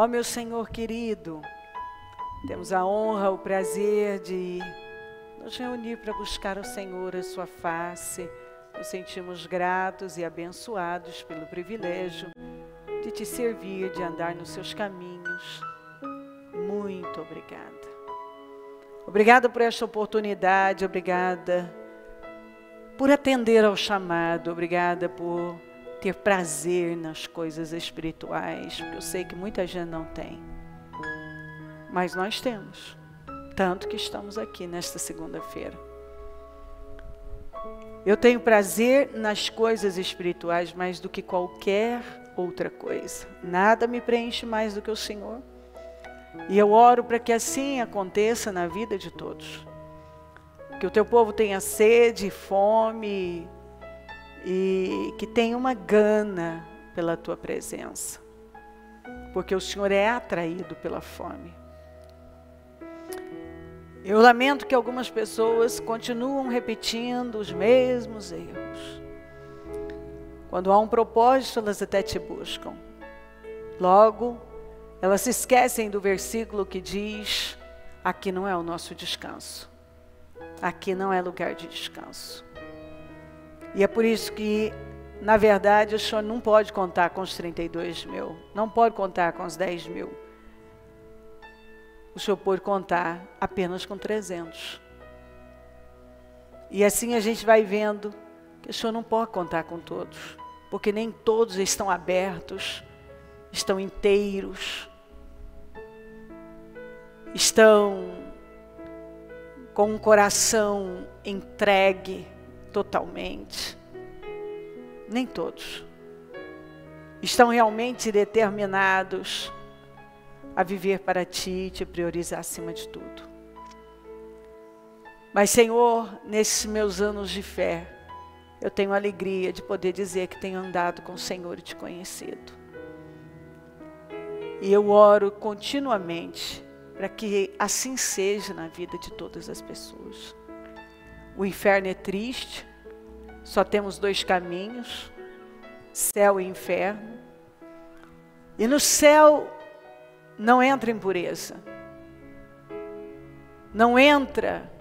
Ó meu Senhor querido, temos a honra, o prazer de nos reunir para buscar ao Senhor a sua face. Nos sentimos gratos e abençoados pelo privilégio de te servir, de andar nos seus caminhos. Muito obrigada. Obrigada por esta oportunidade, obrigada por atender ao chamado, obrigada por ter prazer nas coisas espirituais, porque eu sei que muita gente não tem. Mas nós temos, tanto que estamos aqui nesta segunda-feira. Eu tenho prazer nas coisas espirituais mais do que qualquer outra coisa. Nada me preenche mais do que o Senhor. E eu oro para que assim aconteça na vida de todos. Que o teu povo tenha sede, fome e que tenha uma gana pela tua presença. Porque o Senhor é atraído pela fome. Eu lamento que algumas pessoas continuam repetindo os mesmos erros. Quando há um propósito, elas até te buscam. Logo, elas se esquecem do versículo que diz: aqui não é o nosso descanso. Aqui não é lugar de descanso. E é por isso que, na verdade, o Senhor não pode contar com os 32 mil. Não pode contar com os 10 mil. O Senhor pode contar apenas com 300. E assim a gente vai vendo que o Senhor não pode contar com todos. Porque nem todos estão abertos, estão inteiros, estão com um coração entregue totalmente. Nem todos estão realmente determinados a viver para ti e te priorizar acima de tudo. Mas, Senhor, nesses meus anos de fé, eu tenho a alegria de poder dizer que tenho andado com o Senhor e te conhecido. E eu oro continuamente para que assim seja na vida de todas as pessoas. O inferno é triste, só temos 2 caminhos, céu e inferno. E no céu não entra impureza, não entra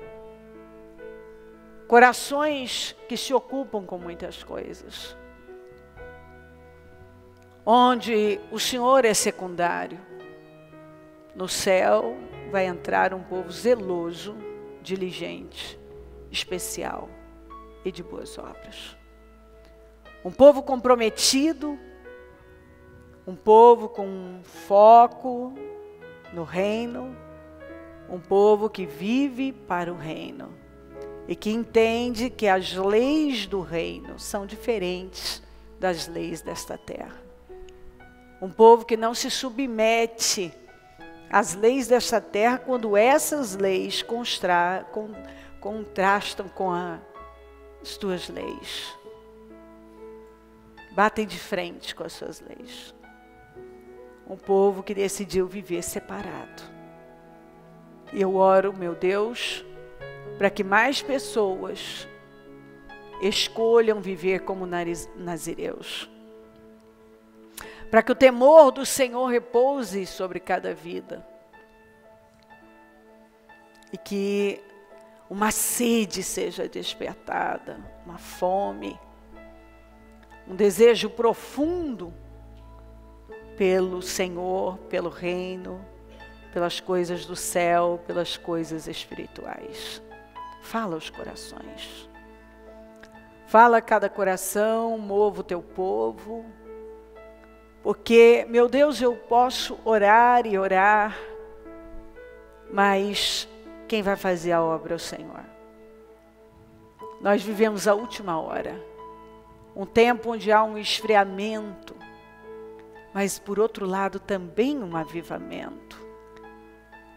corações que se ocupam com muitas coisas, onde o Senhor é secundário. No céu vai entrar um povo zeloso, diligente, especial e de boas obras. Um povo comprometido, um povo com foco no reino, um povo que vive para o reino e que entende que as leis do reino são diferentes das leis desta terra. Um povo que não se submete às leis desta terra quando essas leis contrastam com as tuas leis. Batem de frente com as suas leis. Um povo que decidiu viver separado. E eu oro, meu Deus, para que mais pessoas escolham viver como nazireus. Para que o temor do Senhor repouse sobre cada vida. E que uma sede seja despertada, uma fome, um desejo profundo pelo Senhor, pelo reino, pelas coisas do céu, pelas coisas espirituais. Fala aos corações. Fala a cada coração, mova o teu povo. Porque, meu Deus, eu posso orar e orar, mas quem vai fazer a obra é o Senhor. Nós vivemos a última hora. Um tempo onde há um esfriamento, mas por outro lado também um avivamento.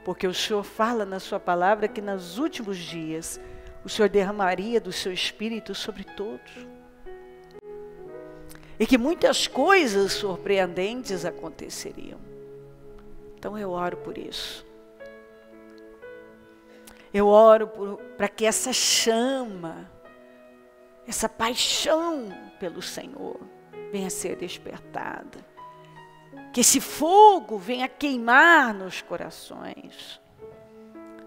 Porque o Senhor fala na sua palavra que nos últimos dias o Senhor derramaria do seu Espírito sobre todos. E que muitas coisas surpreendentes aconteceriam. Então eu oro por isso. Eu oro para que essa chama, essa paixão pelo Senhor venha a ser despertada. Que esse fogo venha queimar nos corações.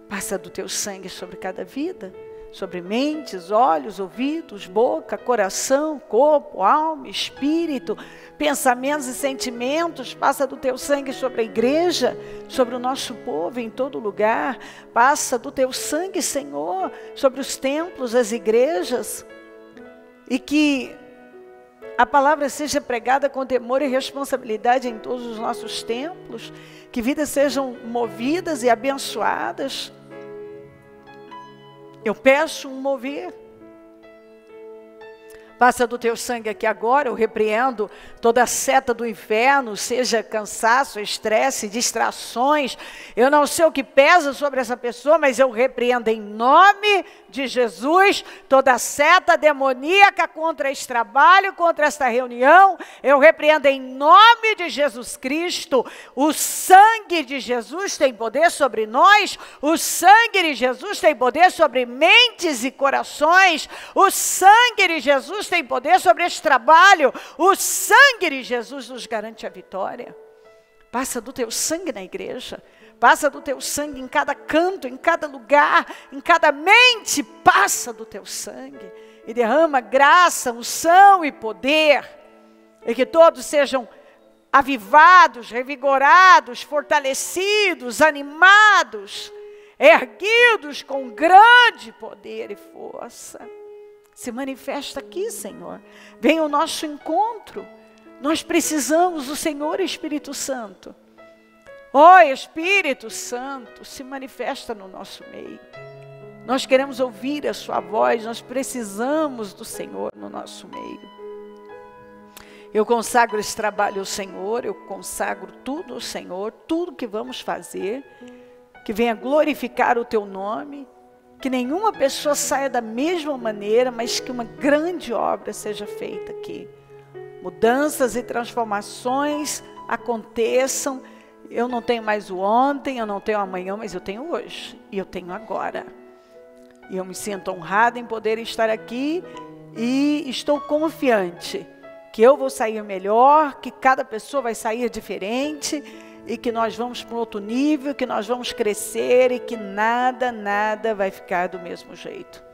Passa do teu sangue sobre cada vida, sobre mentes, olhos, ouvidos, boca, coração, corpo, alma, espírito, pensamentos e sentimentos. Passa do teu sangue sobre a igreja, sobre o nosso povo em todo lugar. Passa do teu sangue, Senhor, sobre os templos, as igrejas. E que a palavra seja pregada com temor e responsabilidade em todos os nossos templos. Que vidas sejam movidas e abençoadas. Eu peço um mover. Passa do teu sangue aqui agora, eu repreendo toda a seta do inferno, seja cansaço, estresse, distrações. Eu não sei o que pesa sobre essa pessoa, mas eu repreendo em nome de Jesus toda a seta demoníaca contra esse trabalho, contra esta reunião. Eu repreendo em nome de Jesus Cristo. O sangue de Jesus tem poder sobre nós. O sangue de Jesus tem poder sobre mentes e corações. O sangue de Jesus tem poder sobre este trabalho. O sangue de Jesus nos garante a vitória. Passa do teu sangue na igreja. Passa do teu sangue em cada canto, em cada lugar, em cada mente. Passa do teu sangue. E derrama graça, unção e poder. E que todos sejam avivados, revigorados, fortalecidos, animados, erguidos com grande poder e força. Se manifesta aqui, Senhor. Vem ao nosso encontro. Nós precisamos do Senhor Espírito Santo. Ó Espírito Santo, se manifesta no nosso meio. Nós queremos ouvir a sua voz, nós precisamos do Senhor no nosso meio. Eu consagro esse trabalho ao Senhor, eu consagro tudo ao Senhor, tudo que vamos fazer, que venha glorificar o teu nome. Que nenhuma pessoa saia da mesma maneira, mas que uma grande obra seja feita aqui. Mudanças e transformações aconteçam. Eu não tenho mais o ontem, eu não tenho amanhã, mas eu tenho hoje. E eu tenho agora. E eu me sinto honrada em poder estar aqui. E estou confiante que eu vou sair melhor, que cada pessoa vai sair diferente. E que nós vamos para um outro nível, que nós vamos crescer e que nada vai ficar do mesmo jeito.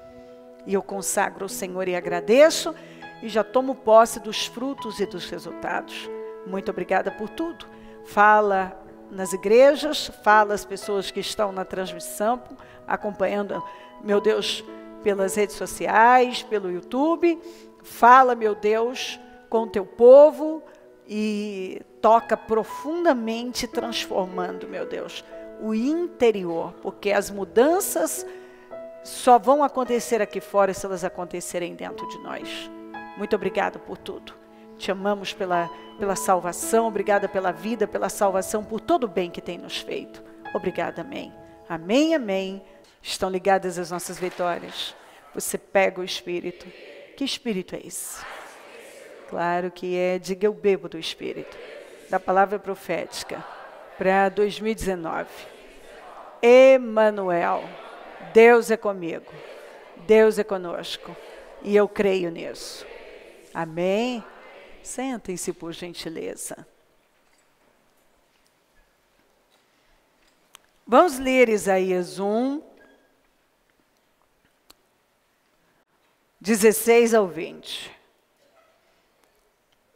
E eu consagro ao Senhor e agradeço e já tomo posse dos frutos e dos resultados. Muito obrigada por tudo. Fala nas igrejas, fala às pessoas que estão na transmissão, acompanhando, meu Deus, pelas redes sociais, pelo YouTube. Fala, meu Deus, com o teu povo. E toca profundamente, transformando, meu Deus, o interior. Porque as mudanças só vão acontecer aqui fora se elas acontecerem dentro de nós. Muito obrigada por tudo. Te amamos pela salvação. Obrigada pela vida, pela salvação, por todo o bem que tem nos feito. Obrigada, amém. Amém, amém. Estão ligadas as nossas vitórias. Você pega o Espírito. Que Espírito é esse? Claro que é, diga eu bebo do Espírito, da palavra profética, para 2019. Emanuel, Deus é comigo, Deus é conosco, e eu creio nisso. Amém? Sentem-se por gentileza. Vamos ler Isaías 1, 16 ao 20.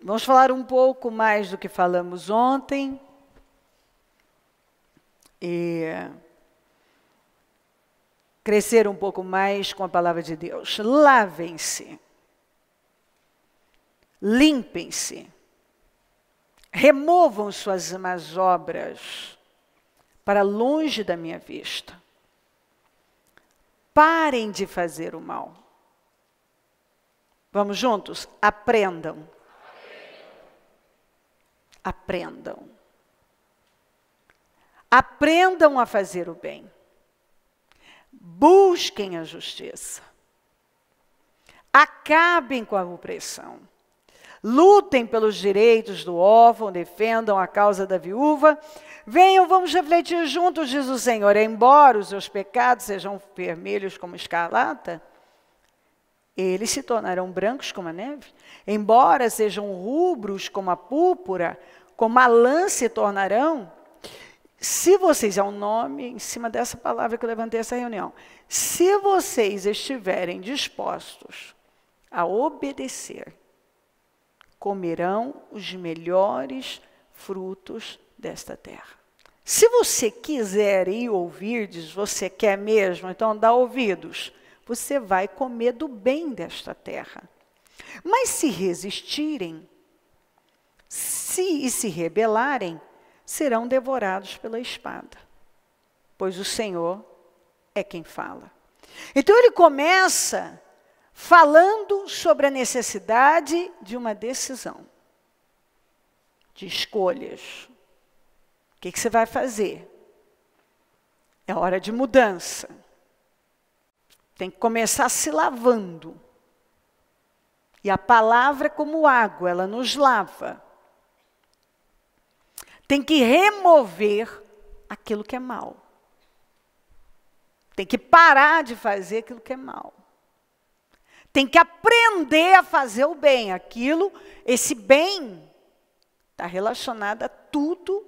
Vamos falar um pouco mais do que falamos ontem. E crescer um pouco mais com a palavra de Deus. Lavem-se. Limpem-se. Removam suas más obras para longe da minha vista. Parem de fazer o mal. Vamos juntos? Aprendam. Aprendam. Aprendam a fazer o bem. Busquem a justiça. Acabem com a opressão. Lutem pelos direitos do órfão, defendam a causa da viúva. Venham, vamos refletir juntos, diz o Senhor. Embora os seus pecados sejam vermelhos como escarlata, eles se tornarão brancos como a neve. Embora sejam rubros como a púrpura, como a lã se tornarão, se vocês, é um nome em cima dessa palavra que eu levantei essa reunião, se vocês estiverem dispostos a obedecer, comerão os melhores frutos desta terra. Se você quiser ir ouvir, diz, você quer mesmo, então dá ouvidos, você vai comer do bem desta terra. Mas se resistirem, se rebelarem, serão devorados pela espada, pois o Senhor é quem fala. Então ele começa falando sobre a necessidade de uma decisão, de escolhas. O que você vai fazer? É hora de mudança. Tem que começar se lavando. E a palavra é como água, ela nos lava. Tem que remover aquilo que é mal. Tem que parar de fazer aquilo que é mal. Tem que aprender a fazer o bem. Esse bem está relacionado a tudo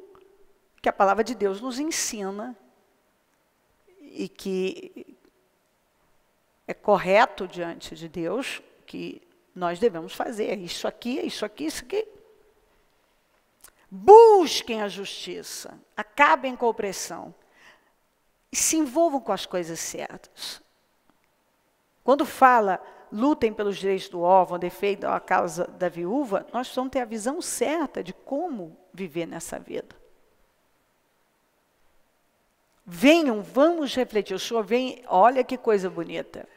que a palavra de Deus nos ensina e que é correto diante de Deus, que nós devemos fazer. É isso aqui, é isso aqui, isso aqui. Busquem a justiça, acabem com a opressão e se envolvam com as coisas certas. Quando fala, lutem pelos direitos do órfão, defendam a causa da viúva, nós precisamos ter a visão certa de como viver nessa vida. Venham, vamos refletir. O Senhor vem, olha que coisa bonita.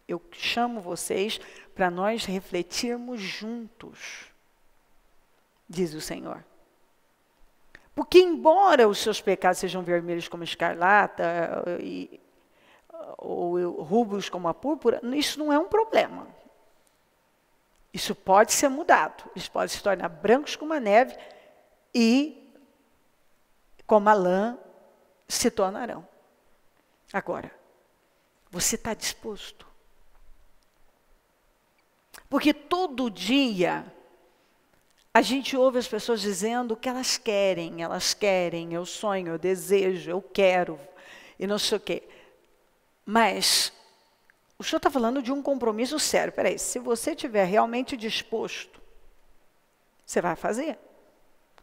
Eu chamo vocês para nós refletirmos juntos, diz o Senhor. Porque embora os seus pecados sejam vermelhos como escarlata, ou rubros como a púrpura, isso não é um problema. Isso pode ser mudado. Eles podem se tornar brancos como a neve e como a lã se tornarão. Agora, você está disposto? Porque todo dia a gente ouve as pessoas dizendo o que elas querem, eu sonho, eu desejo, eu quero, e não sei o quê. Mas o Senhor está falando de um compromisso sério. Peraí, se você estiver realmente disposto, você vai fazer.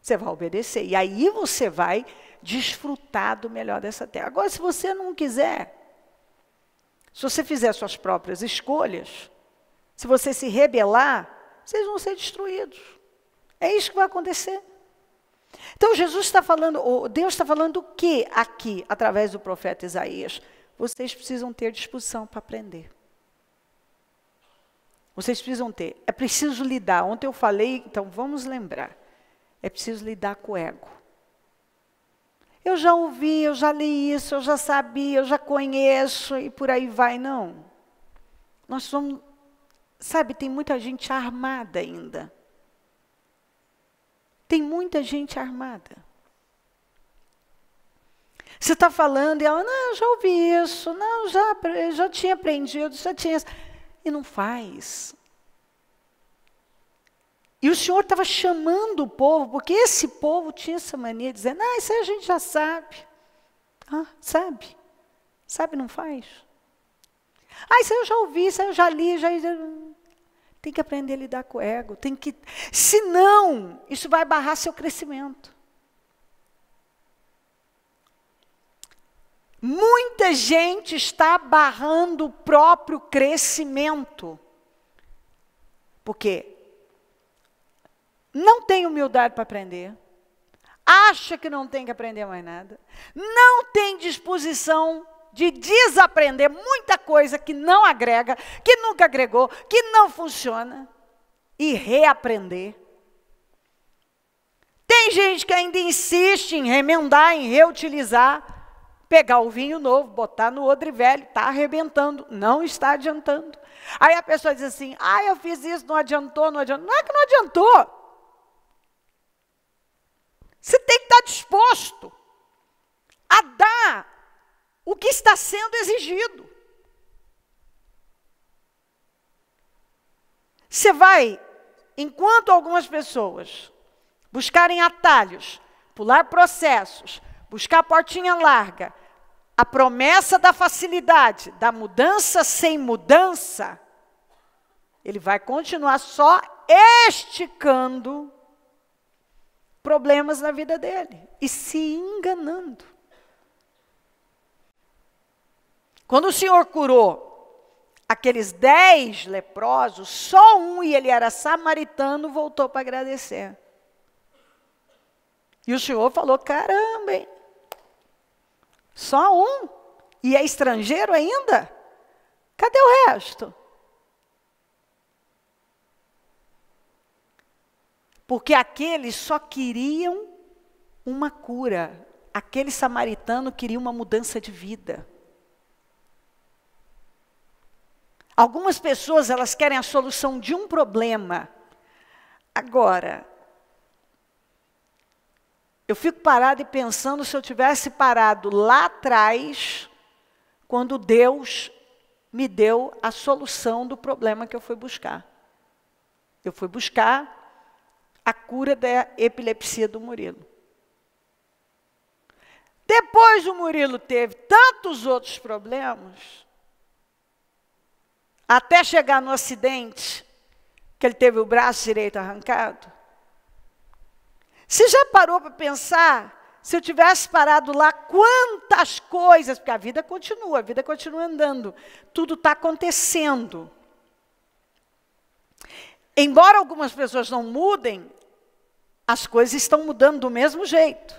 Você vai obedecer. E aí você vai desfrutar do melhor dessa terra. Agora, se você não quiser, se você fizer suas próprias escolhas, se você se rebelar, vocês vão ser destruídos. É isso que vai acontecer. Então, Jesus está falando, Deus está falando o que aqui, através do profeta Isaías? Vocês precisam ter disposição para aprender. Vocês precisam ter. É preciso lidar. Ontem eu falei, então vamos lembrar. É preciso lidar com o ego. Eu já ouvi, eu já li isso, eu já sabia, eu já conheço e por aí vai. Não. Nós somos, sabe, tem muita gente armada ainda. Tem muita gente armada. Você está falando e ela, não, eu já ouvi isso, não, já tinha aprendido, já tinha... E não faz. E o Senhor estava chamando o povo, porque esse povo tinha essa mania de dizer, não, isso aí a gente já sabe. Ah, sabe? Sabe, não faz. Ah, isso aí eu já ouvi, isso aí eu já li, já... Tem que aprender a lidar com o ego, tem que... Senão, isso vai barrar seu crescimento. Muita gente está barrando o próprio crescimento. Por quê? Não tem humildade para aprender. Acha que não tem que aprender mais nada. Não tem disposição de desaprender muita coisa que não agrega, que nunca agregou, que não funciona. E reaprender. Tem gente que ainda insiste em remendar, em reutilizar. Pegar o vinho novo, botar no odre velho, está arrebentando, não está adiantando. Aí a pessoa diz assim, eu fiz isso, não adiantou, não adiantou. Não é que não adiantou. Você tem que estar disposto a dar o que está sendo exigido. Você vai, enquanto algumas pessoas buscarem atalhos, pular processos, buscar a portinha larga, a promessa da facilidade, da mudança sem mudança, ele vai continuar só esticando problemas na vida dele e se enganando. Quando o Senhor curou aqueles 10 leprosos, só um, e ele era samaritano, voltou para agradecer. E o Senhor falou, caramba, hein? Só um? E é estrangeiro ainda? Cadê o resto? Porque aqueles só queriam uma cura. Aquele samaritano queria uma mudança de vida. Algumas pessoas, elas querem a solução de um problema. Agora, eu fico parado e pensando se eu tivesse parado lá atrás, quando Deus me deu a solução do problema que eu fui buscar. Eu fui buscar a cura da epilepsia do Murilo. Depois o Murilo teve tantos outros problemas, até chegar no acidente, que ele teve o braço direito arrancado. Você já parou para pensar, se eu tivesse parado lá, quantas coisas, porque a vida continua andando, tudo está acontecendo. Embora algumas pessoas não mudem, as coisas estão mudando do mesmo jeito.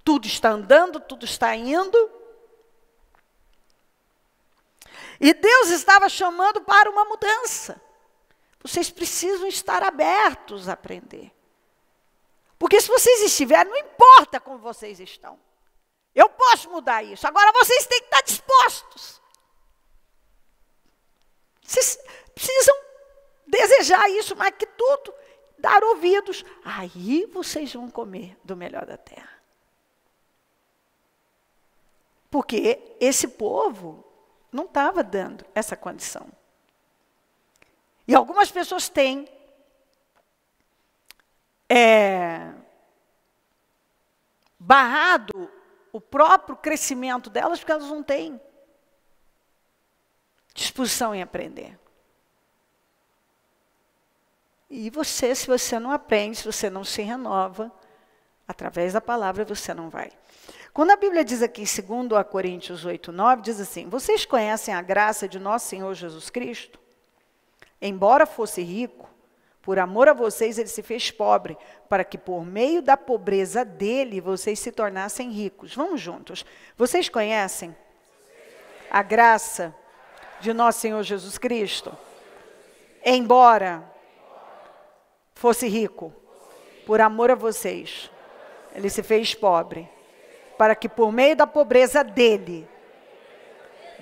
Tudo está andando, tudo está indo. E Deus estava chamando para uma mudança. Vocês precisam estar abertos a aprender. Porque se vocês estiverem, não importa como vocês estão. Eu posso mudar isso. Agora vocês têm que estar dispostos. Vocês precisam desejar isso mais que tudo. Dar ouvidos. Aí vocês vão comer do melhor da terra. Porque esse povo não estava dando essa condição. E algumas pessoas têm barrado o próprio crescimento delas porque elas não têm disposição em aprender. E você, se você não aprende, se você não se renova, através da palavra você não vai. Quando a Bíblia diz aqui em 2 Coríntios 8:9, diz assim, vocês conhecem a graça de nosso Senhor Jesus Cristo? Embora fosse rico, por amor a vocês ele se fez pobre, para que por meio da pobreza dele vocês se tornassem ricos. Vamos juntos. Vocês conhecem a graça de nosso Senhor Jesus Cristo? Embora fosse rico, por amor a vocês, ele se fez pobre, para que por meio da pobreza dele,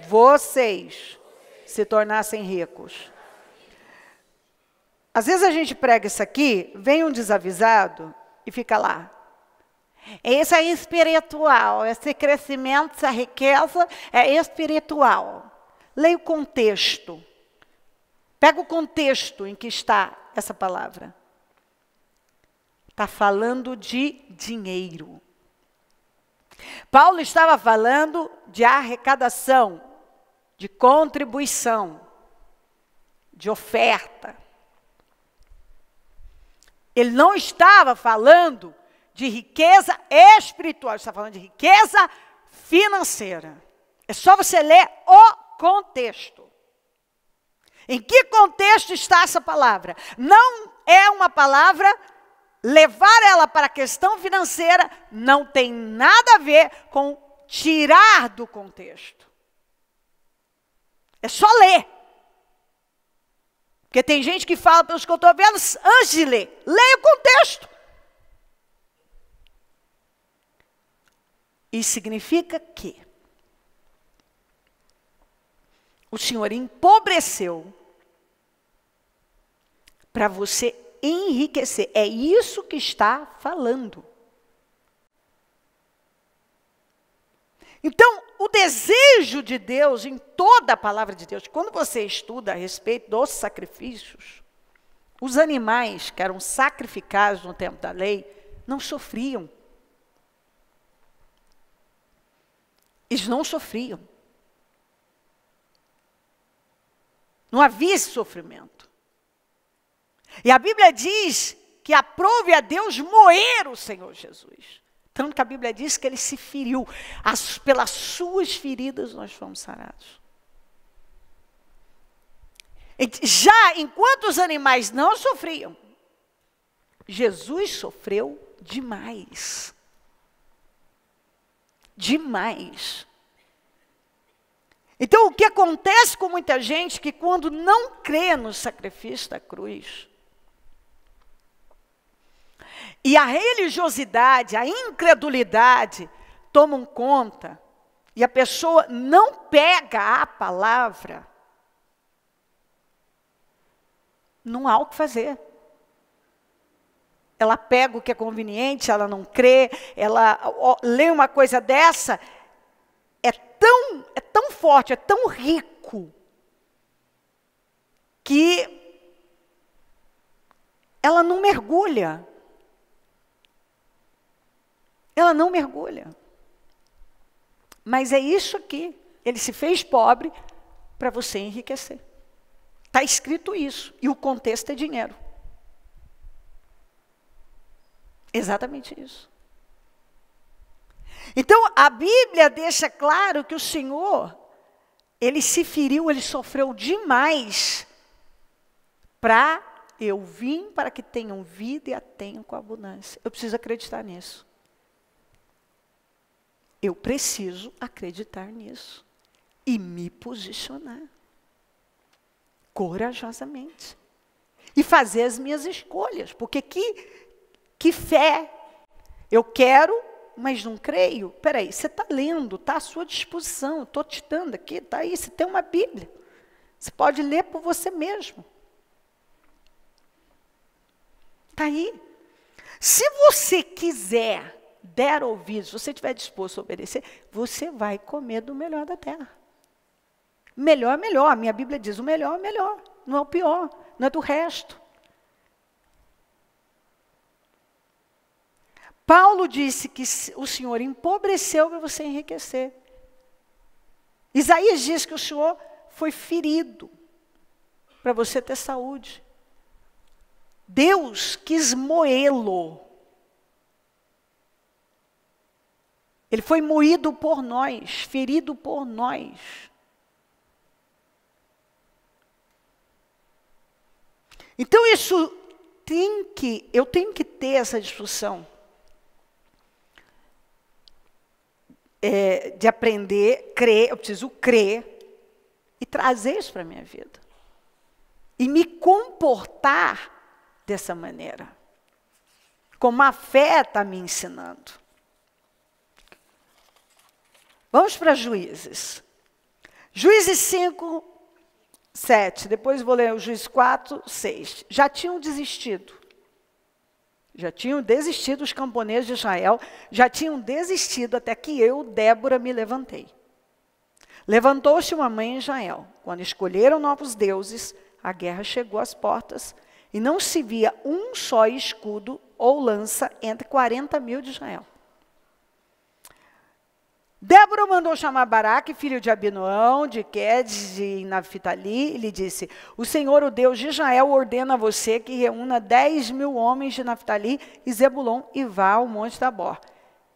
vocês se tornassem ricos. Às vezes a gente prega isso aqui, vem um desavisado e fica lá. Isso é espiritual, esse crescimento, essa riqueza é espiritual. Leia o contexto. Pega o contexto em que está essa palavra. Está falando de dinheiro. Paulo estava falando de arrecadação, de contribuição, de oferta. Ele não estava falando de riqueza espiritual, ele estava falando de riqueza financeira. É só você ler o contexto. Em que contexto está essa palavra? Não é uma palavra, levar ela para a questão financeira não tem nada a ver com tirar do contexto. É só ler. Porque tem gente que fala pelos cotovelos antes de ler. Leia o contexto. Isso significa que o Senhor empobreceu para você enriquecer. É isso que está falando. Então, o desejo de Deus em toda a palavra de Deus, quando você estuda a respeito dos sacrifícios, Os animais que eram sacrificados no tempo da lei não sofriam. Eles não sofriam. Não havia esse sofrimento. E a Bíblia diz que aprove a Deus moer o Senhor Jesus. Tanto que a Bíblia diz que ele se feriu. Pelas suas feridas nós fomos sarados. Já enquanto os animais não sofriam, Jesus sofreu demais. Demais. Então, o que acontece com muita gente que quando não crê no sacrifício da cruz, e a religiosidade, a incredulidade tomam conta, e a pessoa não pega a palavra, não há o que fazer. Ela pega o que é conveniente, ela não crê, ela lê uma coisa dessa, é tão forte, é tão rico, que ela não mergulha. Ela não mergulha. Mas é isso aqui. Ele se fez pobre para você enriquecer. Está escrito isso. E o contexto é dinheiro. Exatamente isso. Então, a Bíblia deixa claro que o Senhor, ele se feriu, ele sofreu demais para eu vim para que tenham vida e a tenham com abundância. Eu preciso acreditar nisso. Eu preciso acreditar nisso e me posicionar corajosamente e fazer as minhas escolhas, porque que fé eu quero, mas não creio. Peraí, você está lendo, está à sua disposição, eu estou te dando aqui, está aí, você tem uma Bíblia, você pode ler por você mesmo. Está aí. Se você quiser der ouvidos, se você estiver disposto a obedecer, você vai comer do melhor da terra. Melhor é melhor. A minha Bíblia diz, o melhor é melhor. Não é o pior, não é do resto. Paulo disse que o Senhor empobreceu para você enriquecer. Isaías diz que o Senhor foi ferido para você ter saúde. Deus quis moê-lo. Ele foi moído por nós, ferido por nós. Então eu tenho que ter essa discussão de aprender, crer, eu preciso crer e trazer isso para a minha vida. E me comportar dessa maneira, como a fé está me ensinando. Vamos para Juízes. Juízes 5, 7. Depois vou ler o Juízes 4, 6. Já tinham desistido. Já tinham desistido os camponeses de Israel. Já tinham desistido até que eu, Débora, me levantei. Levantou-se uma mãe em Israel. Quando escolheram novos deuses, a guerra chegou às portas e não se via um só escudo ou lança entre 40.000 de Israel. Débora mandou chamar Baraque, filho de Abinoão, de Quedes, de Naphtali, e lhe disse, o Senhor, o Deus de Israel, ordena a você que reúna 10.000 homens de Naphtali e Zebulon e vá ao monte Tabor.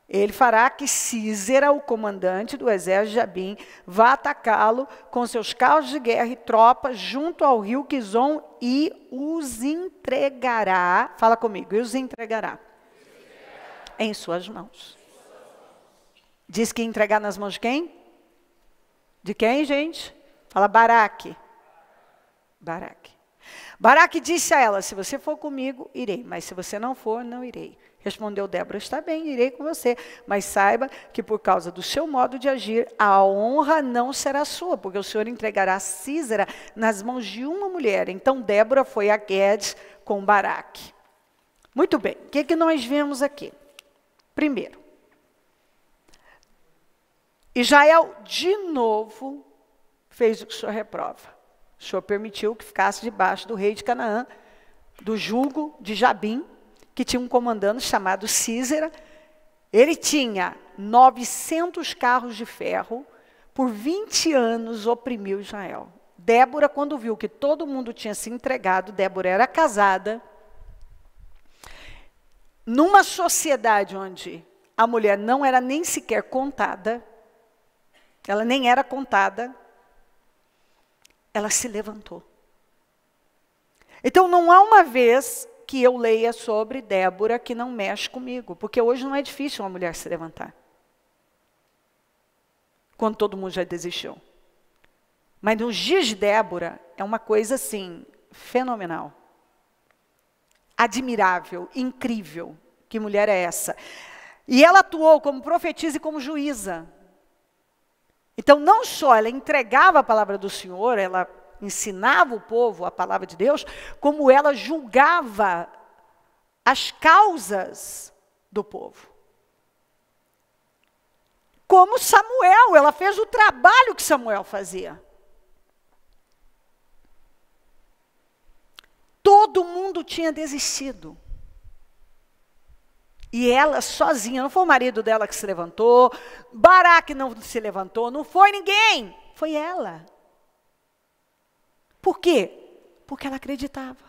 Ele fará que Císera, o comandante do exército de Jabim, vá atacá-lo com seus carros de guerra e tropas junto ao rio Quizon e os entregará, fala comigo, e os entregará em suas mãos. Diz que ia entregar nas mãos de quem? De quem, gente? Fala Baraque. Baraque. Baraque disse a ela, se você for comigo, irei. Mas se você não for, não irei. Respondeu Débora, está bem, irei com você. Mas saiba que por causa do seu modo de agir, a honra não será sua, porque o Senhor entregará Císera nas mãos de uma mulher. Então Débora foi a Quedes com Baraque. Muito bem, o que nós vemos aqui? Primeiro, Israel, de novo, fez o que o Senhor reprova. O Senhor permitiu que ficasse debaixo do rei de Canaã, do jugo de Jabim, que tinha um comandante chamado Sísera. Ele tinha 900 carros de ferro, por 20 anos oprimiu Israel. Débora, quando viu que todo mundo tinha se entregado, Débora era casada, numa sociedade onde a mulher não era nem sequer contada, ela nem era contada, ela se levantou. Então não há uma vez que eu leia sobre Débora que não mexe comigo, porque hoje não é difícil uma mulher se levantar, quando todo mundo já desistiu. Mas nos dias de Débora é uma coisa assim, fenomenal. Admirável, incrível. Que mulher é essa? E ela atuou como profetisa e como juíza. Então não só ela entregava a palavra do Senhor, ela ensinava o povo a palavra de Deus, como ela julgava as causas do povo. Como Samuel, ela fez o trabalho que Samuel fazia. Todo mundo tinha desistido. E ela sozinha, não foi o marido dela que se levantou, Baraque não se levantou, não foi ninguém, foi ela. Por quê? Porque ela acreditava.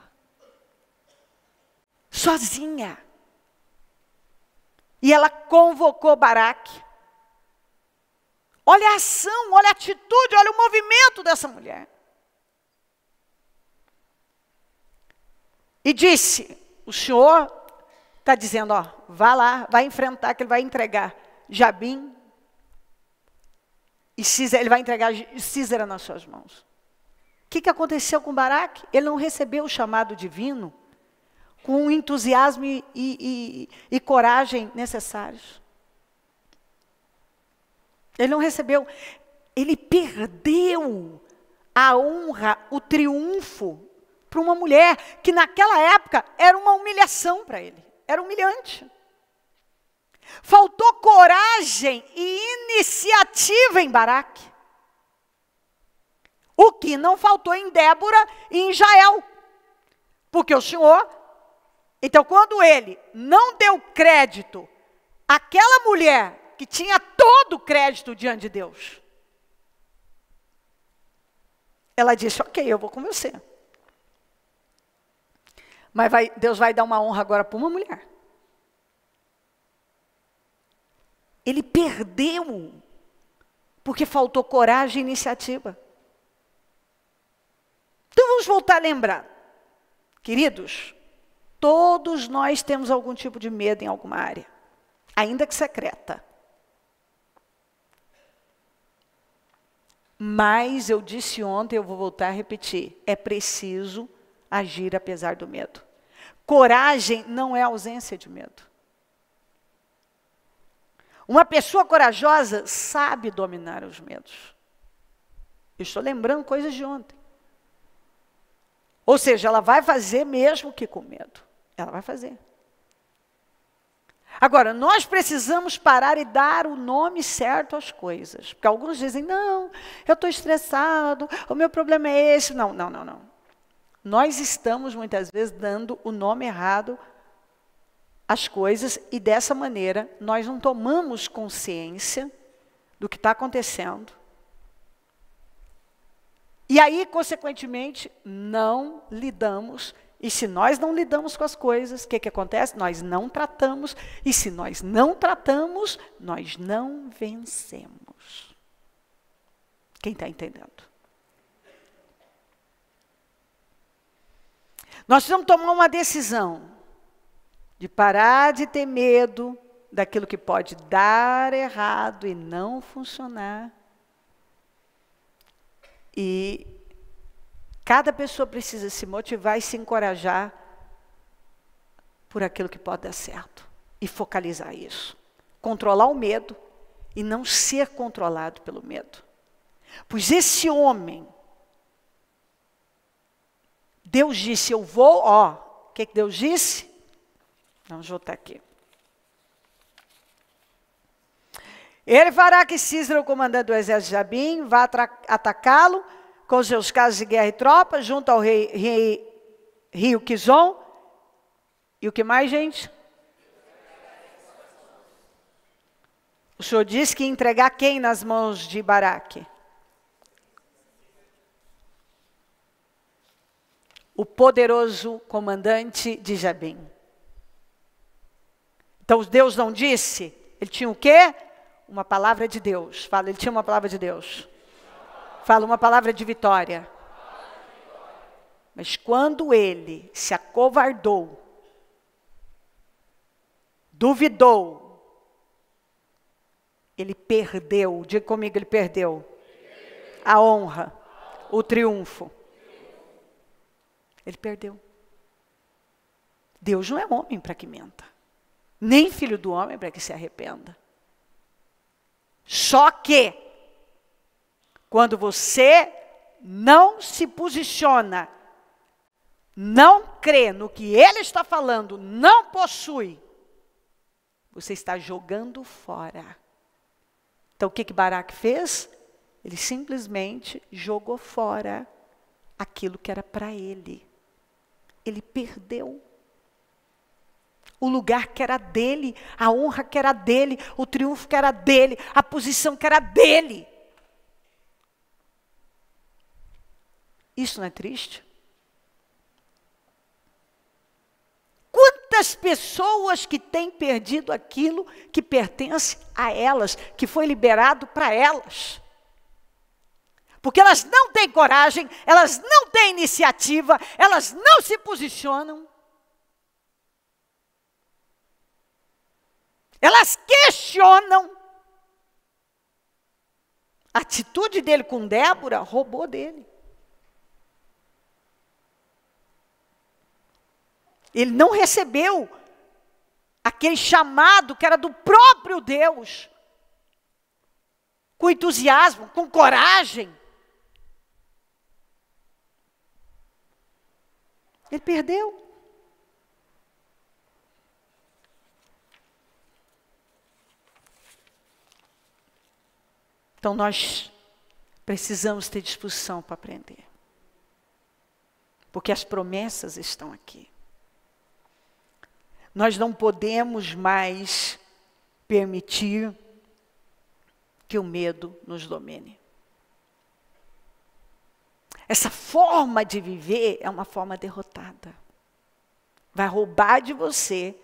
Sozinha. E ela convocou Baraque. Olha a ação, olha a atitude, olha o movimento dessa mulher. E disse, o Senhor está dizendo, ó, vá lá, vai enfrentar, que ele vai entregar Jabim e Sísera, ele vai entregar Sísera nas suas mãos. O que aconteceu com Baraque? Ele não recebeu o chamado divino com o entusiasmo e coragem necessários. Ele não recebeu, ele perdeu a honra, o triunfo para uma mulher que naquela época era uma humilhação para ele, era humilhante. Faltou coragem e iniciativa em Baraque. O que não faltou em Débora e em Jael. Porque o Senhor, então quando ele não deu crédito àquela mulher que tinha todo o crédito diante de Deus, ela disse, ok, eu vou com você. Mas Deus vai dar uma honra agora para uma mulher. Ele perdeu, porque faltou coragem e iniciativa. Então vamos voltar a lembrar. Queridos, todos nós temos algum tipo de medo em alguma área, ainda que secreta. Mas eu disse ontem, eu vou voltar a repetir, é preciso agir apesar do medo. Coragem não é ausência de medo. Uma pessoa corajosa sabe dominar os medos. Eu estou lembrando coisas de ontem. Ou seja, ela vai fazer mesmo que com medo. Ela vai fazer. Agora, nós precisamos parar e dar o nome certo às coisas. Porque alguns dizem, não, eu estou estressado, o meu problema é esse. Não. Nós estamos, muitas vezes, dando o nome errado às coisas e, dessa maneira, nós não tomamos consciência do que está acontecendo. E aí, consequentemente, não lidamos. E se nós não lidamos com as coisas, o que acontece? Nós não tratamos. E se nós não tratamos, nós não vencemos. Quem está entendendo? Nós precisamos tomar uma decisão de parar de ter medo daquilo que pode dar errado e não funcionar. E cada pessoa precisa se motivar e se encorajar por aquilo que pode dar certo. E focalizar isso. Controlar o medo e não ser controlado pelo medo. Pois esse homem, Deus disse, eu vou, ó, o que Deus disse? Vamos voltar aqui. Ele fará que Sísera, o comandante do exército de Jabim, vá atacá-lo com seus carros de guerra e tropas, junto ao rio Quizon, E o que mais, gente? O Senhor disse que ia entregar quem nas mãos de Baraque? O poderoso comandante de Jabim. Então Deus não disse? Ele tinha o quê? Uma palavra de Deus. Fala, ele tinha uma palavra de Deus. Fala, uma palavra de vitória. Mas quando ele se acovardou, duvidou, ele perdeu. Diga comigo, ele perdeu. A honra, o triunfo. Ele perdeu. Deus não é homem para que menta. Nem filho do homem para que se arrependa. Só que, quando você não se posiciona, não crê no que ele está falando, não possui, você está jogando fora. Então o que Baraque fez? Ele simplesmente jogou fora aquilo que era para ele. Ele perdeu o lugar que era dele, a honra que era dele, o triunfo que era dele, a posição que era dele. Isso não é triste? Quantas pessoas que têm perdido aquilo que pertence a elas, que foi liberado para elas? Porque elas não têm coragem, elas não têm iniciativa, elas não se posicionam. Elas questionam. A atitude dele com Débora roubou dele. Ele não recebeu aquele chamado que era do próprio Deus, com entusiasmo, com coragem. Ele perdeu. Então nós precisamos ter disposição para aprender. Porque as promessas estão aqui. Nós não podemos mais permitir que o medo nos domine. Essa forma de viver é uma forma derrotada. Vai roubar de você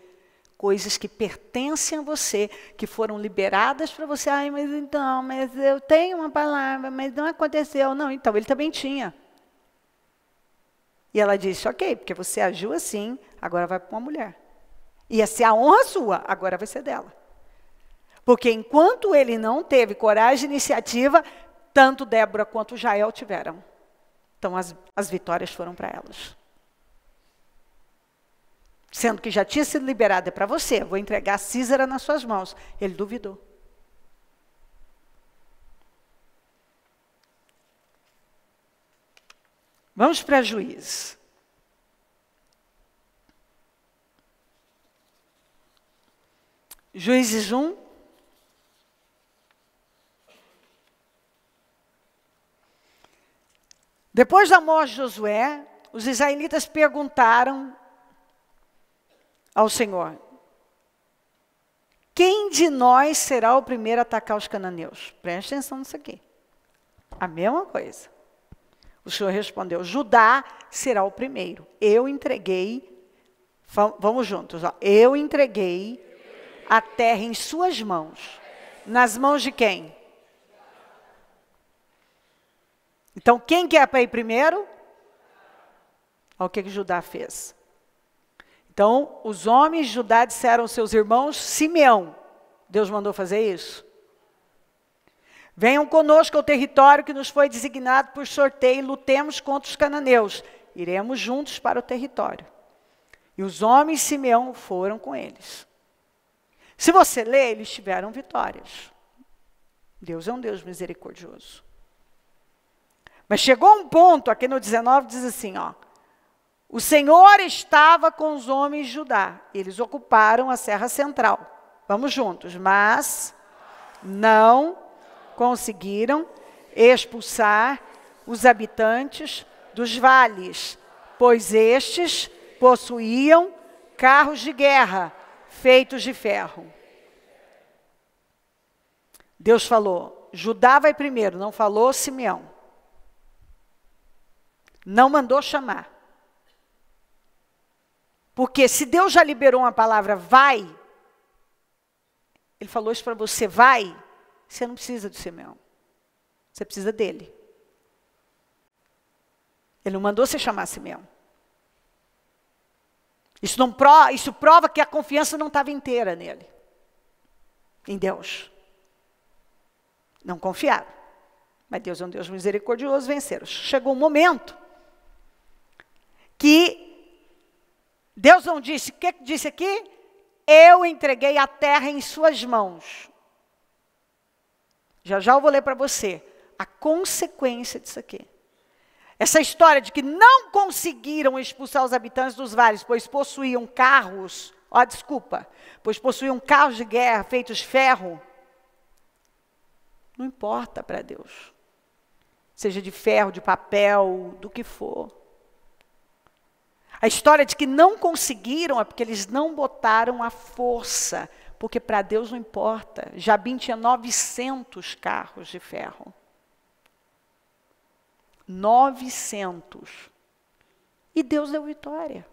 coisas que pertencem a você, que foram liberadas para você. Ai, mas eu tenho uma palavra, mas não aconteceu. Não, então ele também tinha. E ela disse, ok, porque você agiu assim, agora vai para uma mulher. Ia ser a honra sua, agora vai ser dela. Porque enquanto ele não teve coragem e iniciativa, tanto Débora quanto Jael tiveram. Então as vitórias foram para elas. Sendo que já tinha sido liberada para você, vou entregar Císara nas suas mãos. Ele duvidou. Vamos para Juízes. Juízes 1. Depois da morte de Josué, os israelitas perguntaram ao Senhor: quem de nós será o primeiro a atacar os cananeus? Preste atenção nisso aqui. A mesma coisa. O Senhor respondeu: Judá será o primeiro. Eu entreguei, vamos juntos, ó. Eu entreguei a terra em suas mãos. Nas mãos de quem? Então, quem quer para ir primeiro? Olha o que Judá fez. Então, os homens de Judá disseram aos seus irmãos, Simeão, Deus mandou fazer isso. Venham conosco ao território que nos foi designado por sorteio e lutemos contra os cananeus. Iremos juntos para o território. E os homens de Simeão foram com eles. Se você ler, eles tiveram vitórias. Deus é um Deus misericordioso. Mas chegou um ponto, aqui no 19, diz assim, ó. O Senhor estava com os homens de Judá. Eles ocuparam a Serra Central. Vamos juntos. Mas não conseguiram expulsar os habitantes dos vales, pois estes possuíam carros de guerra feitos de ferro. Deus falou, Judá vai primeiro, não falou Simeão. Não mandou chamar. Porque se Deus já liberou uma palavra, vai, Ele falou isso para você, vai, você não precisa de Simeão. Você precisa dele. Ele não mandou você chamar Simeão. Isso prova que a confiança não estava inteira nele. Em Deus. Não confiaram. Mas Deus é um Deus misericordioso, venceram. Chegou um momento que Deus não disse, o que disse aqui? Eu entreguei a terra em suas mãos. Já eu vou ler para você a consequência disso aqui. Essa história de que não conseguiram expulsar os habitantes dos vales, pois possuíam carros, pois possuíam carros de guerra feitos de ferro, não importa para Deus. Seja de ferro, de papel, do que for. A história de que não conseguiram é porque eles não botaram a força, porque para Deus não importa. Jabim tinha 900 carros de ferro. 900. E Deus deu vitória.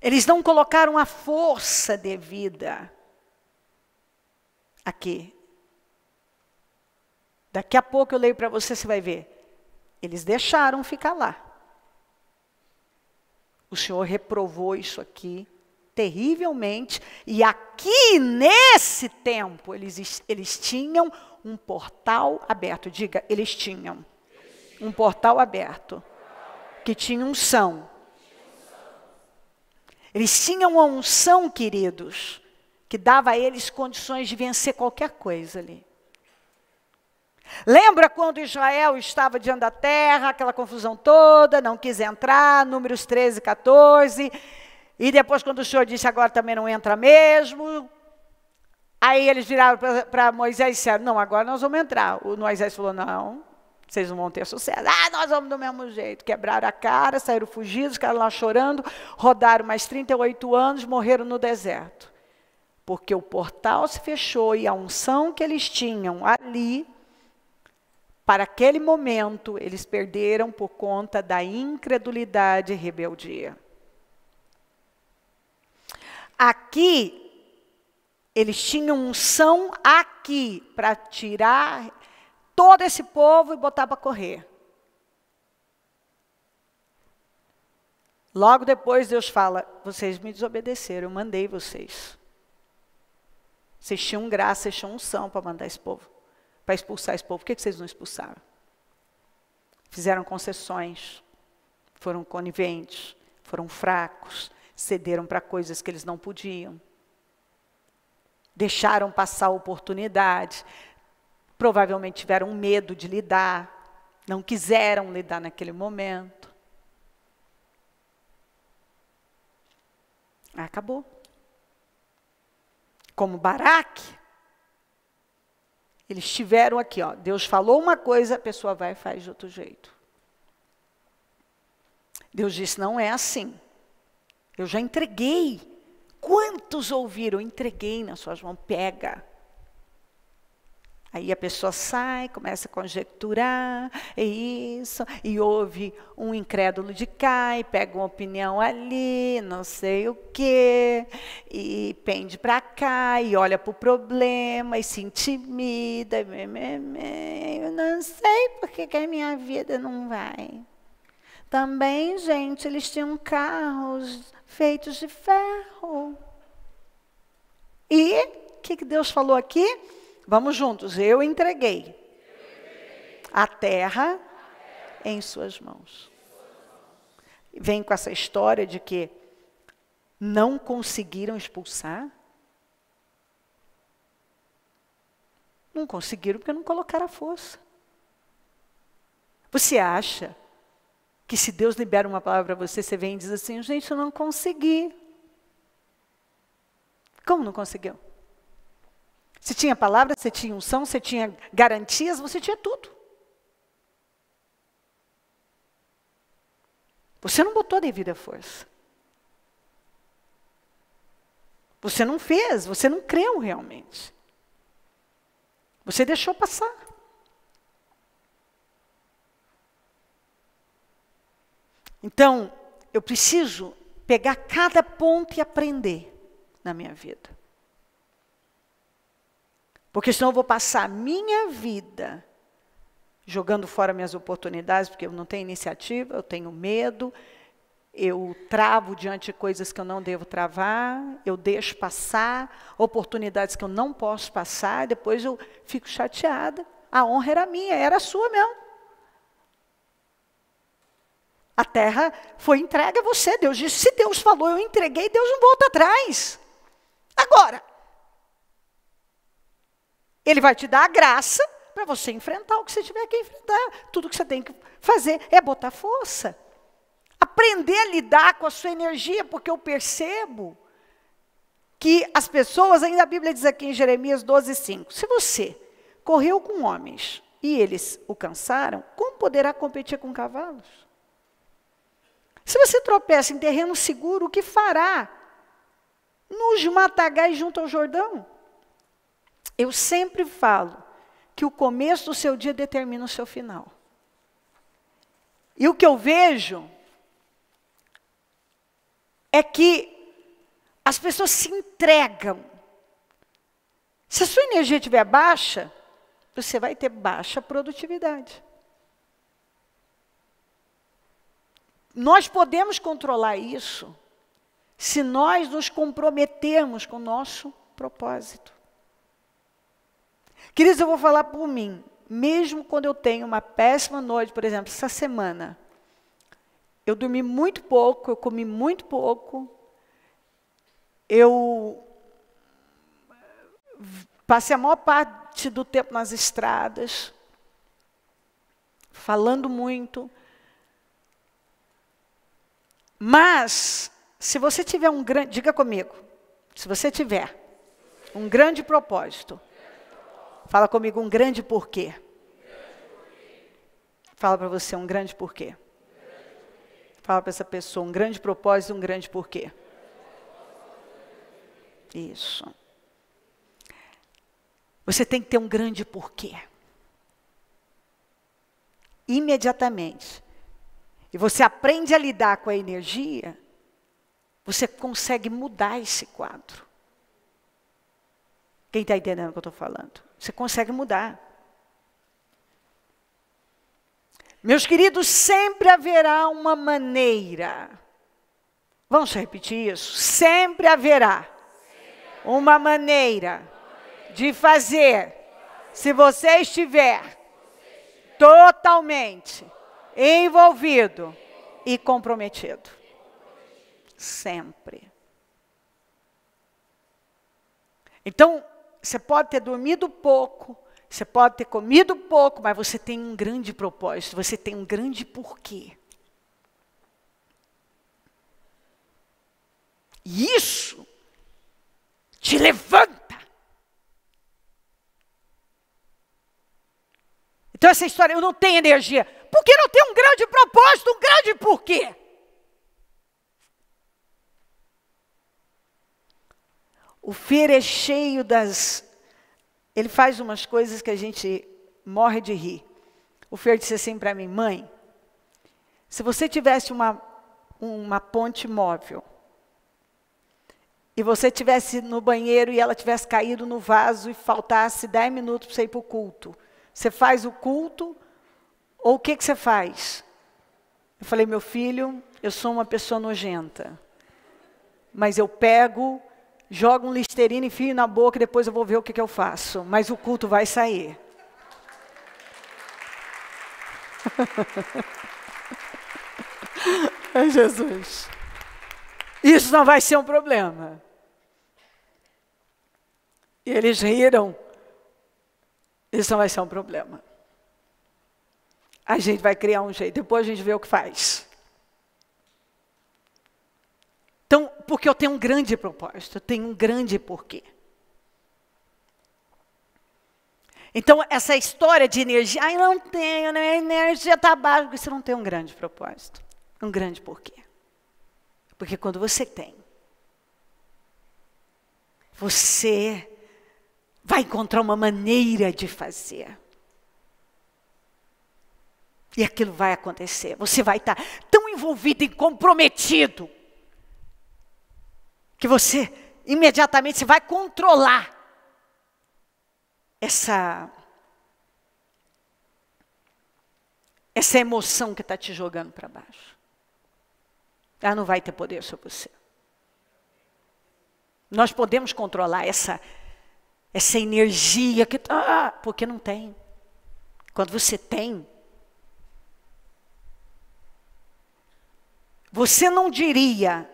Eles não colocaram a força devida aqui. Daqui a pouco eu leio para você, você vai ver. Eles deixaram ficar lá. O Senhor reprovou isso aqui terrivelmente. E aqui, nesse tempo, eles tinham um portal aberto. Diga, eles tinham um portal aberto. Que tinha unção. Eles tinham uma unção, queridos, que dava a eles condições de vencer qualquer coisa ali. Lembra quando Israel estava diante da terra, aquela confusão toda, não quis entrar, Números 13, 14, e depois quando o Senhor disse, agora também não entra mesmo, aí eles viraram para Moisés e disseram, não, agora nós vamos entrar. O Moisés falou, não, vocês não vão ter sucesso. Nós vamos do mesmo jeito. Quebraram a cara, saíram fugidos, ficaram lá chorando, rodaram mais 38 anos, morreram no deserto. Porque o portal se fechou e a unção que eles tinham ali, para aquele momento, eles perderam por conta da incredulidade e rebeldia. Aqui, eles tinham unção aqui para tirar todo esse povo e botar para correr. Logo depois Deus fala, vocês me desobedeceram, eu mandei vocês. Vocês tinham graça, vocês tinham unção para mandar esse povo. Para expulsar esse povo. Por que vocês não expulsaram? Fizeram concessões, foram coniventes, foram fracos, cederam para coisas que eles não podiam. Deixaram passar a oportunidade, provavelmente tiveram medo de lidar, não quiseram lidar naquele momento. Acabou. Como Baraque, eles tiveram aqui, ó, Deus falou uma coisa, a pessoa vai e faz de outro jeito. Deus disse, não é assim. Eu já entreguei. Quantos ouviram? Eu entreguei nas suas mãos, pega. Aí a pessoa sai, começa a conjecturar, é isso, e ouve um incrédulo de cá, e pega uma opinião ali, não sei o quê, e pende para cá, e olha para o problema, e se intimida, eu não sei por que a minha vida não vai. Também, gente, eles tinham carros feitos de ferro. E o que Deus falou aqui? Vamos juntos, eu entreguei a terra em suas mãos. Vem com essa história de que não conseguiram expulsar. Não conseguiram porque não colocaram a força. Você acha que se Deus libera uma palavra para você, você vem e diz assim, gente, eu não consegui. Como não conseguiu? Você tinha palavra, você tinha unção, você tinha garantias, você tinha tudo. Você não botou a devida força. Você não fez, você não creu realmente. Você deixou passar. Então, eu preciso pegar cada ponto e aprender na minha vida. Porque senão eu vou passar a minha vida jogando fora minhas oportunidades, porque eu não tenho iniciativa, eu tenho medo, eu travo diante de coisas que eu não devo travar, eu deixo passar oportunidades que eu não posso passar, depois eu fico chateada. A honra era minha, era sua mesmo. A terra foi entregue a você. Deus disse, se Deus falou, eu entreguei, Deus não volta atrás. Agora, Ele vai te dar a graça para você enfrentar o que você tiver que enfrentar. Tudo que você tem que fazer é botar força. Aprender a lidar com a sua energia, porque eu percebo que as pessoas, ainda a Bíblia diz aqui em Jeremias 12:5, se você correu com homens e eles o cansaram, como poderá competir com cavalos? Se você tropeça em terreno seguro, o que fará nos matagais junto ao Jordão? Eu sempre falo que o começo do seu dia determina o seu final. E o que eu vejo é que as pessoas se entregam. Se a sua energia estiver baixa, você vai ter baixa produtividade. Nós podemos controlar isso se nós nos comprometermos com o nosso propósito. Queridos, eu vou falar por mim. Mesmo quando eu tenho uma péssima noite, por exemplo, essa semana, eu dormi muito pouco, eu comi muito pouco, eu passei a maior parte do tempo nas estradas, falando muito. Mas, se você tiver um grande, diga comigo, se você tiver um grande propósito, fala comigo um grande porquê. Fala para você um grande porquê. Fala para essa pessoa um grande propósito, um grande porquê. Isso. Você tem que ter um grande porquê. Imediatamente. E você aprende a lidar com a energia, você consegue mudar esse quadro. Quem está entendendo o que eu estou falando? Você consegue mudar. Meus queridos, sempre haverá uma maneira. Vamos repetir isso? Sempre haverá uma maneira de fazer, se você estiver totalmente envolvido e comprometido. Sempre. Então, você pode ter dormido pouco, você pode ter comido pouco, mas você tem um grande propósito, você tem um grande porquê. E isso te levanta. Então essa história, eu não tenho energia. Por que não tem um grande propósito, um grande porquê? O Fer é cheio das... Ele faz umas coisas que a gente morre de rir. O Fer disse assim para mim, mãe, se você tivesse uma ponte móvel, e você estivesse no banheiro e ela tivesse caído no vaso e faltasse 10 minutos para você ir para o culto, você faz o culto ou o que você faz? Eu falei, meu filho, eu sou uma pessoa nojenta, mas eu pego, jogo um Listerine, enfio na boca e depois eu vou ver o que eu faço, mas o culto vai sair. Ai, Jesus. Isso não vai ser um problema. E eles riram. Isso não vai ser um problema. A gente vai criar um jeito, depois a gente vê o que faz. Então, porque eu tenho um grande propósito, eu tenho um grande porquê. Então, essa história de energia, ai, não tenho, né? A energia está baixa, porque você não tem um grande propósito. Um grande porquê. Porque quando você tem, você vai encontrar uma maneira de fazer. E aquilo vai acontecer. Você vai estar tão envolvido e comprometido que você imediatamente vai controlar essa emoção que está te jogando para baixo. Ela não vai ter poder sobre você. Nós podemos controlar essa energia que porque não tem. Quando você tem, você não diria,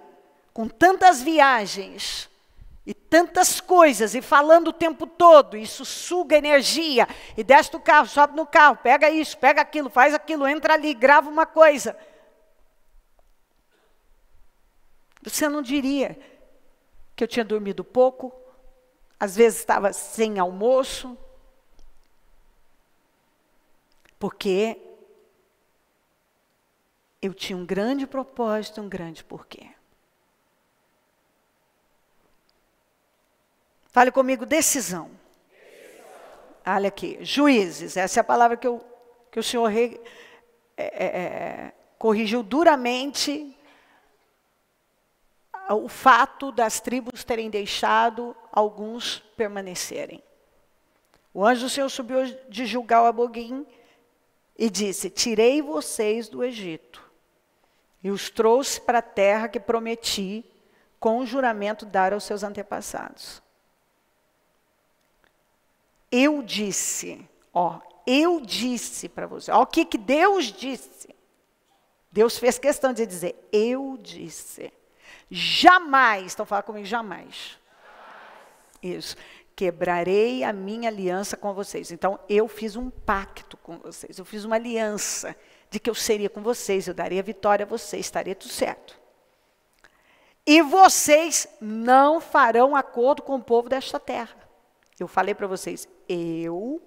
com tantas viagens e tantas coisas, e falando o tempo todo, isso suga energia, e desce do carro, sobe no carro, pega isso, pega aquilo, faz aquilo, entra ali, grava uma coisa. Você não diria que eu tinha dormido pouco, às vezes estava sem almoço, porque eu tinha um grande propósito, um grande porquê. Fale comigo, decisão. Olha aqui, Juízes, essa é a palavra que o Senhor corrigiu duramente o fato das tribos terem deixado alguns permanecerem. O anjo do Senhor subiu de Gilgal a Boquim e disse: tirei vocês do Egito e os trouxe para a terra que prometi com o juramento dar aos seus antepassados. Eu disse para você, o que Deus disse. Deus fez questão de dizer, eu disse. Jamais, então fala comigo, jamais. Isso, quebrarei a minha aliança com vocês. Então, eu fiz um pacto com vocês, eu fiz uma aliança de que eu seria com vocês, eu daria vitória a vocês, estaria tudo certo. E vocês não farão acordo com o povo desta terra. Eu falei para vocês, eu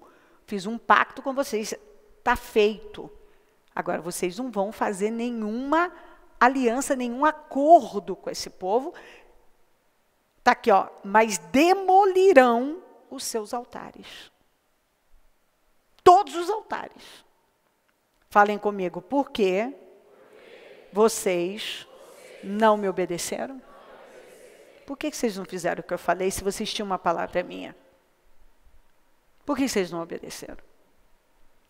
fiz um pacto com vocês, está feito. Agora, vocês não vão fazer nenhuma aliança, nenhum acordo com esse povo. Está aqui, mas demolirão os seus altares. Todos os altares. Falem comigo, por quê? Vocês não me obedeceram? Por que vocês não fizeram o que eu falei se vocês tinham uma palavra minha? Por que vocês não obedeceram?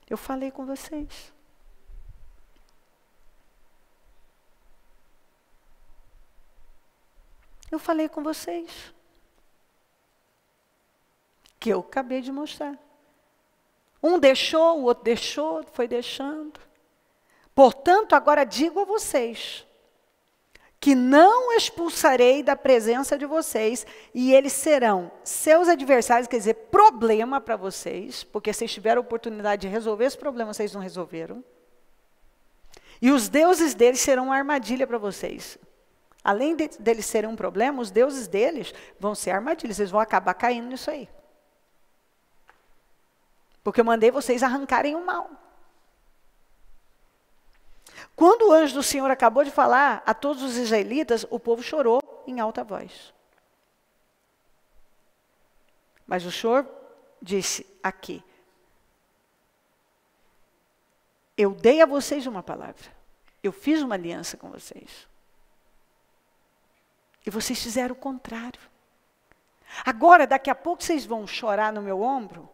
Eu falei com vocês. Eu falei com vocês. Que eu acabei de mostrar. Um deixou, o outro deixou, foi deixando. Portanto, agora digo a vocês, que não expulsarei da presença de vocês, e eles serão seus adversários, quer dizer, problema para vocês, porque vocês tiveram a oportunidade de resolver esse problema, vocês não resolveram. E os deuses deles serão uma armadilha para vocês. Além deles serem um problema, os deuses deles vão ser armadilhas, vocês vão acabar caindo nisso aí. Porque eu mandei vocês arrancarem o mal. Quando o anjo do Senhor acabou de falar a todos os israelitas, o povo chorou em alta voz. Mas o Senhor disse aqui, eu dei a vocês uma palavra, eu fiz uma aliança com vocês. E vocês fizeram o contrário. Agora, daqui a pouco, vocês vão chorar no meu ombro.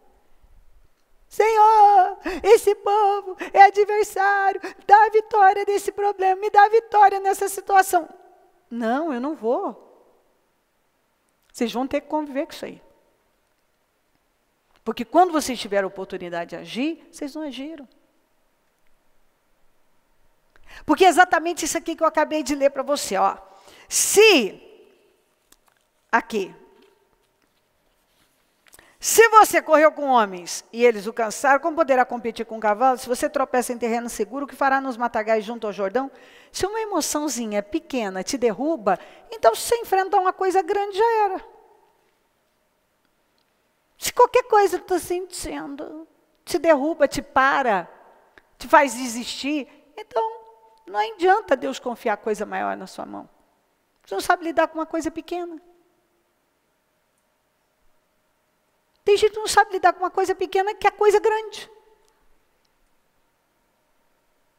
Senhor, esse povo é adversário, dá a vitória desse problema, me dá a vitória nessa situação. Não, eu não vou. Vocês vão ter que conviver com isso aí. Porque quando vocês tiveram a oportunidade de agir, vocês não agiram. Porque é exatamente isso aqui que eu acabei de ler para você. Se você correu com homens e eles o cansaram, como poderá competir com cavalos? Se você tropeça em terreno seguro, o que fará nos matagais junto ao Jordão? Se uma emoçãozinha pequena te derruba, então se você enfrentar uma coisa grande, já era. Se qualquer coisa que tu está sentindo te derruba, te para, te faz desistir, então Não adianta Deus confiar coisa maior na sua mão. Você não sabe lidar com uma coisa pequena. Tem gente que não sabe lidar com uma coisa pequena que é coisa grande.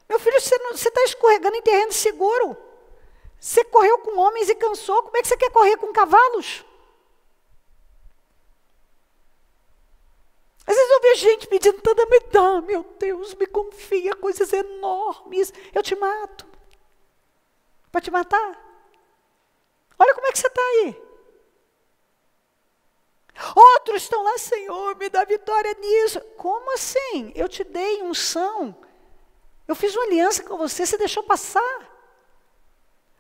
Meu filho, você está escorregando em terreno seguro. Você correu com homens e cansou. Como é que você quer correr com cavalos? Às vezes eu vejo gente pedindo tanta me dá, meu Deus, me confia, coisas enormes. Eu te mato. Para te matar. Olha como é que você está aí. Outros estão lá, Senhor, me dá vitória nisso. Como assim? Eu te dei unção. Eu fiz uma aliança com você, você deixou passar.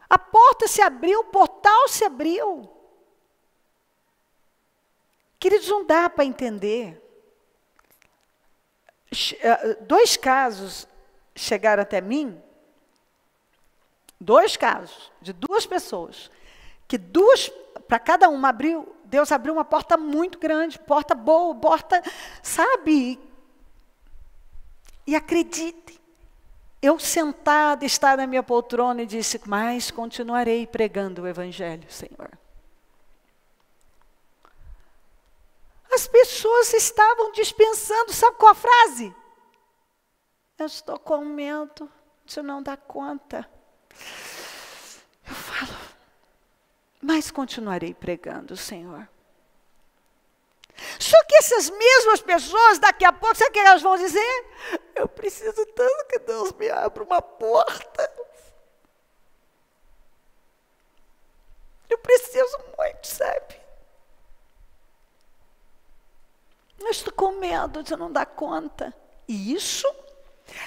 A porta se abriu, o portal se abriu. Queridos, não dá para entender. 2 casos chegaram até mim. 2 casos de 2 pessoas. Que para cada uma Deus abriu uma porta muito grande, porta boa, porta, sabe? E acredite, eu sentada, estar na minha poltrona e disse, mas continuarei pregando o Evangelho, Senhor. As pessoas estavam dispensando, sabe qual a frase? Eu estou com medo de não dar conta. Eu falo, mas continuarei pregando, Senhor. Só que essas mesmas pessoas, daqui a pouco, sabe o que elas vão dizer? Eu preciso tanto que Deus me abra uma porta. Eu preciso muito, sabe? Eu estou com medo de não dar conta. E isso,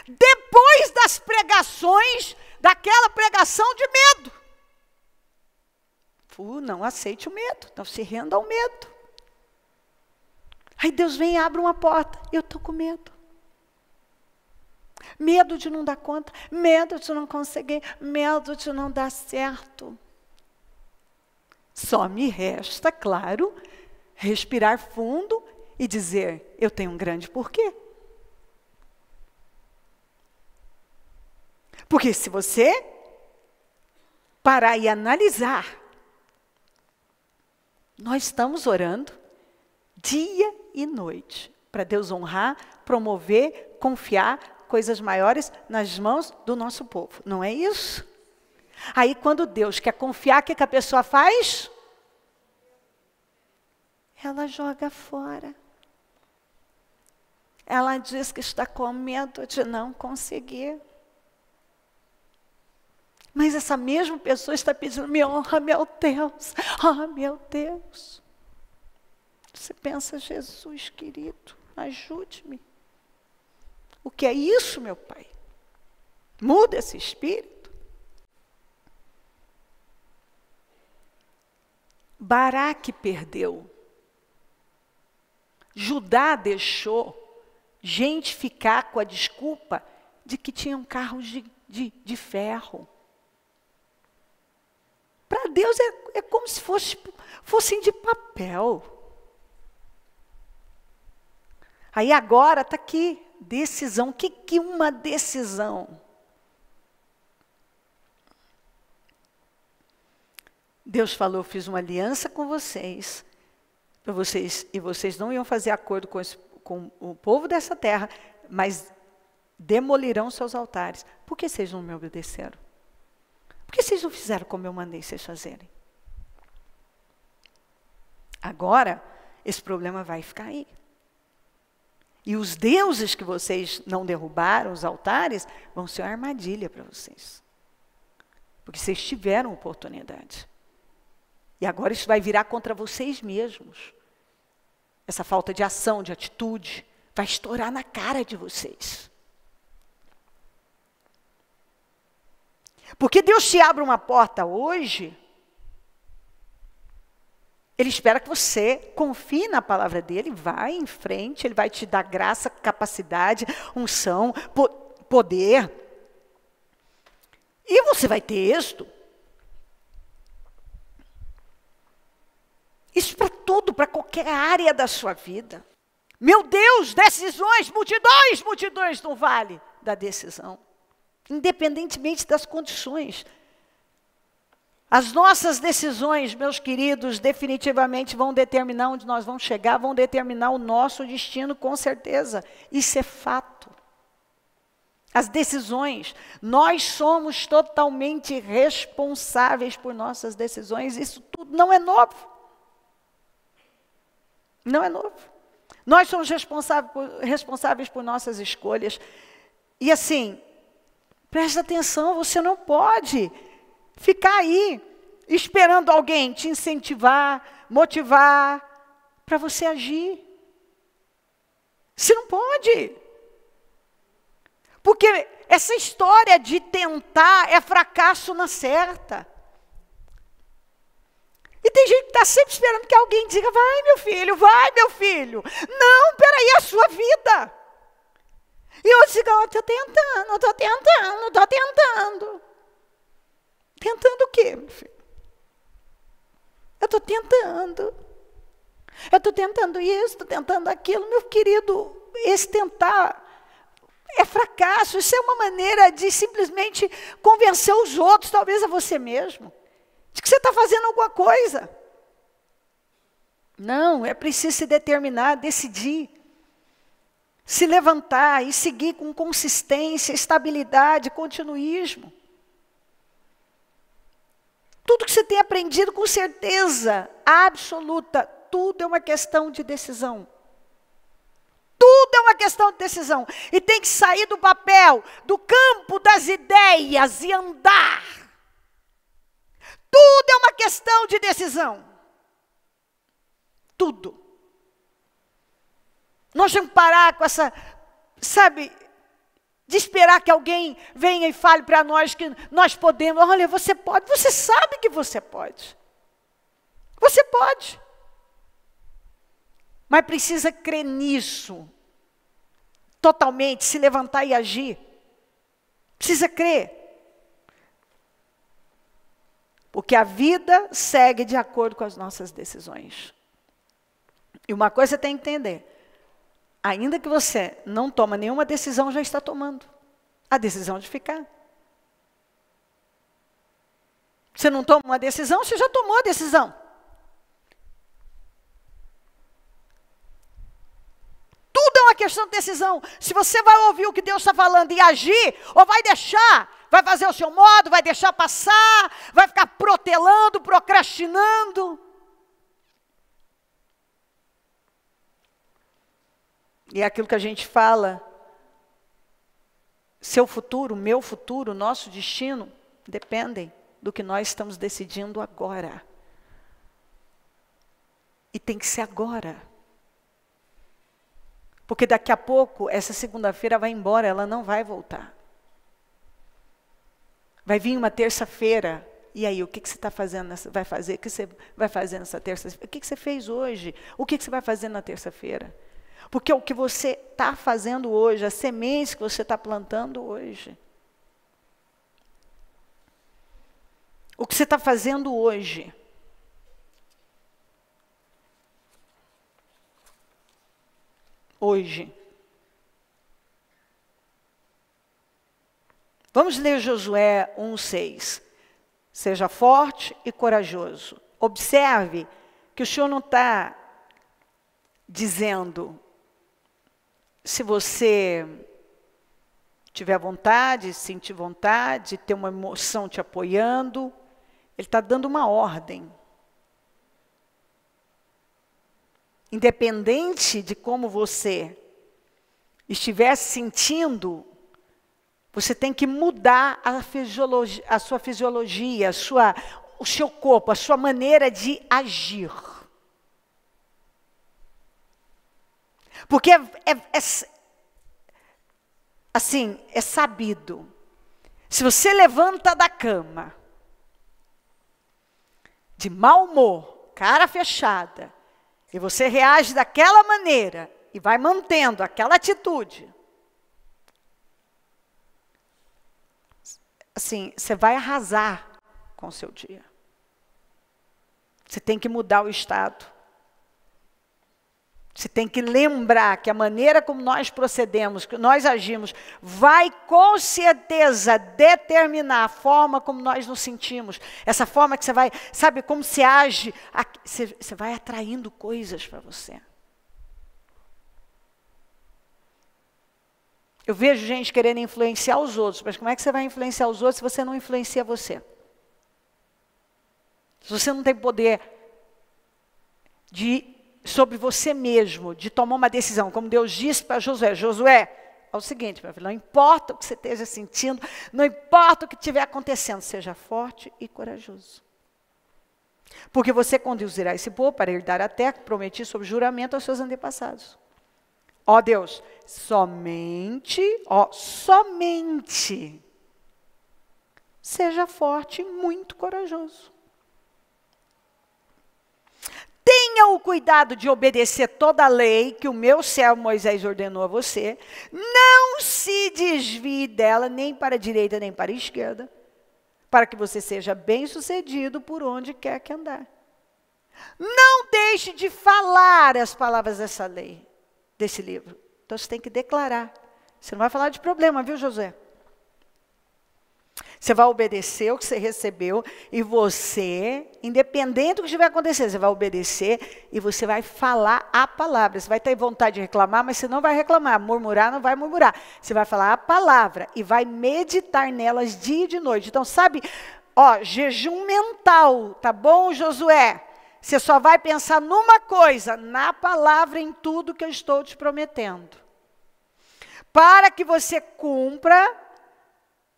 depois das pregações, daquela pregação de medo. Não aceite o medo, não se renda ao medo. Aí Deus vem e abre uma porta. Eu estou com medo. Medo de não dar conta, medo de não conseguir, medo de não dar certo. Só me resta, claro, respirar fundo e dizer, eu tenho um grande porquê. Porque se você parar e analisar, nós estamos orando dia e noite para Deus honrar, promover, confiar coisas maiores nas mãos do nosso povo. Não é isso? Aí quando Deus quer confiar, o que a pessoa faz? Ela joga fora. Ela diz que está com medo de não conseguir. Mas essa mesma pessoa está pedindo, me honra, meu Deus. Ah, meu Deus. Você pensa, Jesus querido, ajude-me. O que é isso, meu Pai? Muda esse espírito. Baraque perdeu. Judá deixou gente ficar com a desculpa de que tinham carros de ferro. Para Deus é como se fossem de papel. Aí agora está aqui, decisão. O que uma decisão? Deus falou, fiz uma aliança com vocês, e vocês não iam fazer acordo com o povo dessa terra, mas demolirão seus altares. Por que vocês não me obedeceram? Por que vocês não fizeram como eu mandei vocês fazerem? Agora, esse problema vai ficar aí. E os deuses que vocês não derrubaram, os altares, vão ser uma armadilha para vocês. Porque vocês tiveram oportunidade. E agora isso vai virar contra vocês mesmos. Essa falta de ação, de atitude, vai estourar na cara de vocês. Porque Deus te abre uma porta hoje, Ele espera que você confie na palavra dEle, vai em frente, Ele vai te dar graça, capacidade, unção, poder. E você vai ter êxito. Isso para tudo, para qualquer área da sua vida. Meu Deus, decisões, multidões no vale da decisão. independentemente das condições. As nossas decisões, meus queridos, definitivamente vão determinar onde nós vamos chegar, vão determinar o nosso destino, com certeza. Isso é fato. As decisões, nós somos totalmente responsáveis por nossas decisões. Isso tudo não é novo. Não é novo. Nós somos responsáveis por nossas escolhas. E assim, presta atenção, você não pode ficar aí esperando alguém te incentivar, motivar para você agir. Você não pode. Porque essa história de tentar é fracasso na certa. E tem gente que está sempre esperando que alguém diga, vai meu filho, vai meu filho. Não, peraí, é a sua vida. E outros ficam, estou tentando. Tentando o quê, meu filho? Eu estou tentando. Eu estou tentando isso, estou tentando aquilo. Meu querido, esse tentar é fracasso. Isso é uma maneira de simplesmente convencer os outros, talvez a você mesmo, de que você está fazendo alguma coisa. Não, é preciso se determinar, decidir. Se levantar e seguir com consistência, estabilidade, continuismo. Tudo que você tem aprendido, com certeza absoluta, tudo é uma questão de decisão. Tudo é uma questão de decisão. E tem que sair do papel, do campo das ideias e andar. Tudo é uma questão de decisão. Tudo. Nós temos que parar com essa, sabe, de esperar que alguém venha e fale para nós que nós podemos. Olha, você pode, você sabe que você pode. Você pode. Mas precisa crer nisso. Totalmente, se levantar e agir. Precisa crer. Porque a vida segue de acordo com as nossas decisões. E uma coisa você tem que entender. Ainda que você não toma nenhuma decisão, já está tomando a decisão de ficar. Você não toma uma decisão, você já tomou a decisão. Tudo é uma questão de decisão. Se você vai ouvir o que Deus está falando e agir, ou vai deixar, vai fazer o seu modo, vai deixar passar, vai ficar protelando, procrastinando. E é aquilo que a gente fala, seu futuro, meu futuro, nosso destino, dependem do que nós estamos decidindo agora. E tem que ser agora. Porque daqui a pouco, essa segunda-feira vai embora, ela não vai voltar. Vai vir uma terça-feira, e aí, o que você está fazendo, vai fazer? O que você vai fazer nessa terça-feira? O que você fez hoje? O que você vai fazer na terça-feira? Porque o que você está fazendo hoje, as sementes que você está plantando hoje, o que você está fazendo hoje, vamos ler Josué 1:6. Seja forte e corajoso. Observe que o Senhor não está dizendo, se você tiver vontade, sentir vontade, ter uma emoção te apoiando, Ele está dando uma ordem. Independente de como você estiver sentindo, você tem que mudar a sua fisiologia, o seu corpo, a sua maneira de agir. Porque assim, é sabido. Se você levanta da cama, de mau humor, cara fechada, e você reage daquela maneira, e vai mantendo aquela atitude, assim, você vai arrasar com o seu dia. Você tem que mudar o estado. Você tem que lembrar que a maneira como nós procedemos, que nós agimos, vai com certeza determinar a forma como nós nos sentimos. Essa forma que você vai, sabe, como você age, você vai atraindo coisas para você. Eu vejo gente querendo influenciar os outros, mas como é que você vai influenciar os outros se você não influencia você? Se você não tem poder sobre você mesmo, de tomar uma decisão, como Deus disse para Josué. Josué, é o seguinte, meu filho, não importa o que você esteja sentindo, não importa o que estiver acontecendo, seja forte e corajoso. Porque você conduzirá esse povo para herdar a terra que prometi sob juramento aos seus antepassados. Ó Deus, somente seja forte e muito corajoso. Tenha o cuidado de obedecer toda a lei que o meu servo Moisés ordenou a você. Não se desvie dela nem para a direita nem para a esquerda, para que você seja bem-sucedido por onde quer que andar. Não deixe de falar as palavras dessa lei, desse livro. Então você tem que declarar. Você não vai falar de problema, viu, Josué? Você vai obedecer o que você recebeu e você, independente do que estiver acontecendo, você vai obedecer e você vai falar a palavra. Você vai ter vontade de reclamar, mas você não vai reclamar. Murmurar, não vai murmurar. Você vai falar a palavra e vai meditar nelas dia e de noite. Então, sabe, jejum mental, tá bom, Josué? Você só vai pensar numa coisa, na palavra, em tudo que eu estou te prometendo. Para que você cumpra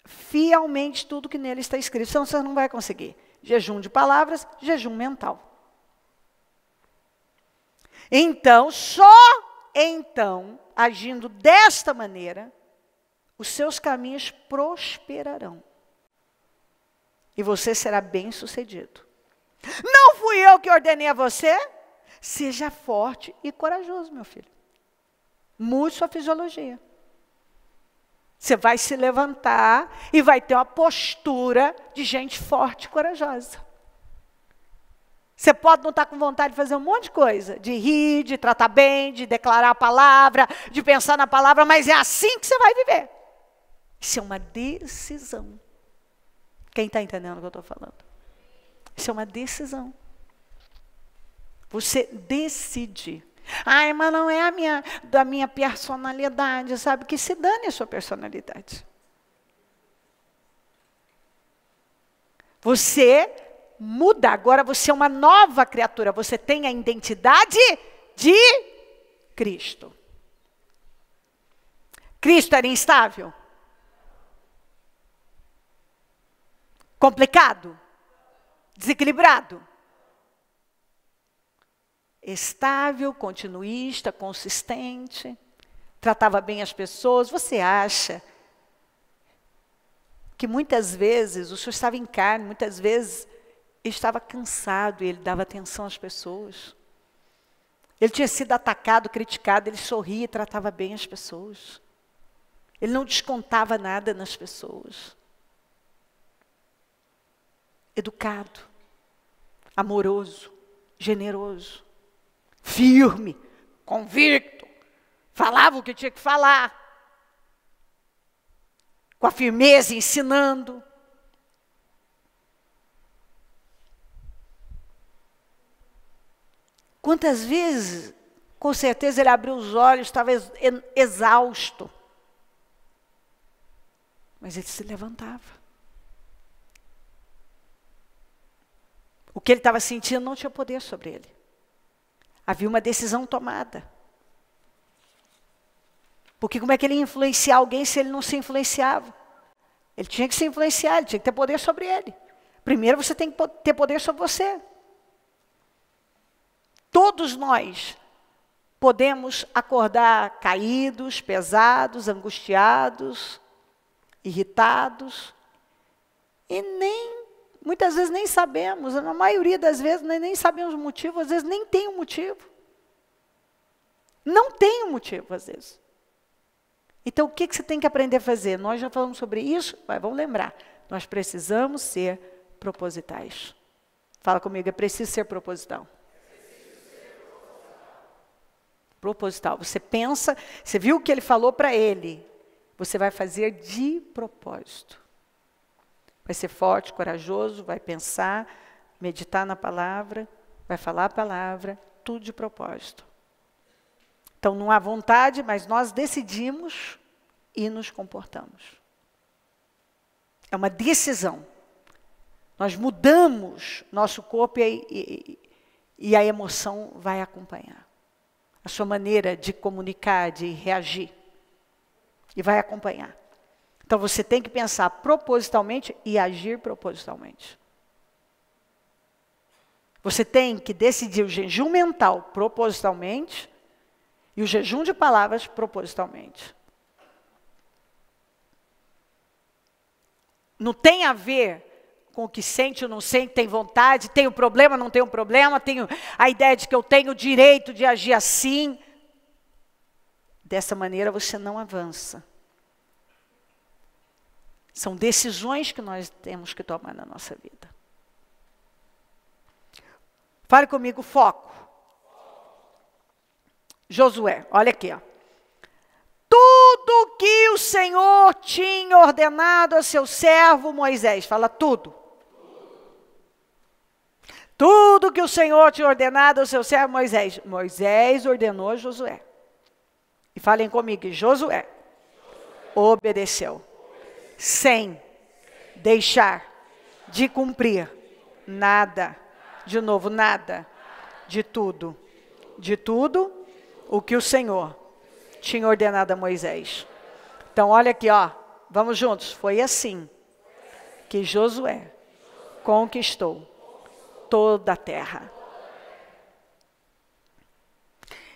fielmente tudo que nele está escrito. Senão você não vai conseguir. Jejum de palavras, jejum mental. Então, só então, agindo desta maneira, os seus caminhos prosperarão. E você será bem-sucedido. Não fui eu que ordenei a você? Seja forte e corajoso, meu filho. Mude sua fisiologia. Você vai se levantar e vai ter uma postura de gente forte e corajosa. Você pode não estar com vontade de fazer um monte de coisa, de rir, de tratar bem, de declarar a palavra, de pensar na palavra, mas é assim que você vai viver. Isso é uma decisão. Quem está entendendo o que eu estou falando? Isso é uma decisão. Você decide. Ai, mas não é da minha personalidade, sabe? Que se dane a sua personalidade. Você muda, agora você é uma nova criatura. Você tem a identidade de Cristo. Cristo era instável? Complicado? Desequilibrado? Estável, continuista, consistente, tratava bem as pessoas. Você acha que muitas vezes o senhor estava em carne, muitas vezes ele estava cansado e ele dava atenção às pessoas. Ele tinha sido atacado, criticado, ele sorria e tratava bem as pessoas. Ele não descontava nada nas pessoas. Educado, amoroso, generoso. Firme, convicto, falava o que tinha que falar, com a firmeza, ensinando. Quantas vezes, com certeza, ele abriu os olhos, estava exausto, mas ele se levantava. O que ele estava sentindo não tinha poder sobre ele. Havia uma decisão tomada. Porque como é que ele ia influenciar alguém se ele não se influenciava? Ele tinha que se influenciar, ele tinha que ter poder sobre ele. Primeiro você tem que ter poder sobre você. Todos nós podemos acordar caídos, pesados, angustiados, irritados. E muitas vezes nem sabemos, na maioria das vezes nem sabemos o motivo, às vezes nem tem um motivo. Não tem um motivo, às vezes. Então, o que você tem que aprender a fazer? Nós já falamos sobre isso, mas vamos lembrar. Nós precisamos ser propositais. Fala comigo, é preciso ser proposital. Proposital. Você pensa, você viu o que ele falou para ele. Você vai fazer de propósito. Vai ser forte, corajoso, vai pensar, meditar na palavra, vai falar a palavra, tudo de propósito. Então, não há vontade, mas nós decidimos e nos comportamos. É uma decisão. Nós mudamos nosso corpo e a emoção vai acompanhar. A sua maneira de comunicar, de reagir. E vai acompanhar. Então, você tem que pensar propositalmente e agir propositalmente. Você tem que decidir o jejum mental propositalmente e o jejum de palavras propositalmente. Não tem a ver com o que sente ou não sente, tem vontade, tem um problema, não tem um problema, tenho a ideia de que eu tenho o direito de agir assim. Dessa maneira você não avança. São decisões que nós temos que tomar na nossa vida. Fale comigo, foco. Josué, olha aqui, ó. Tudo que o Senhor tinha ordenado a seu servo Moisés, fala tudo. Tudo que o Senhor tinha ordenado ao seu servo Moisés. Moisés ordenou a Josué. E falem comigo, Josué obedeceu. Sem deixar de cumprir nada. De novo, nada. De tudo o que o Senhor tinha ordenado a Moisés. Então, olha aqui, ó. Vamos juntos. Foi assim que Josué conquistou toda a terra.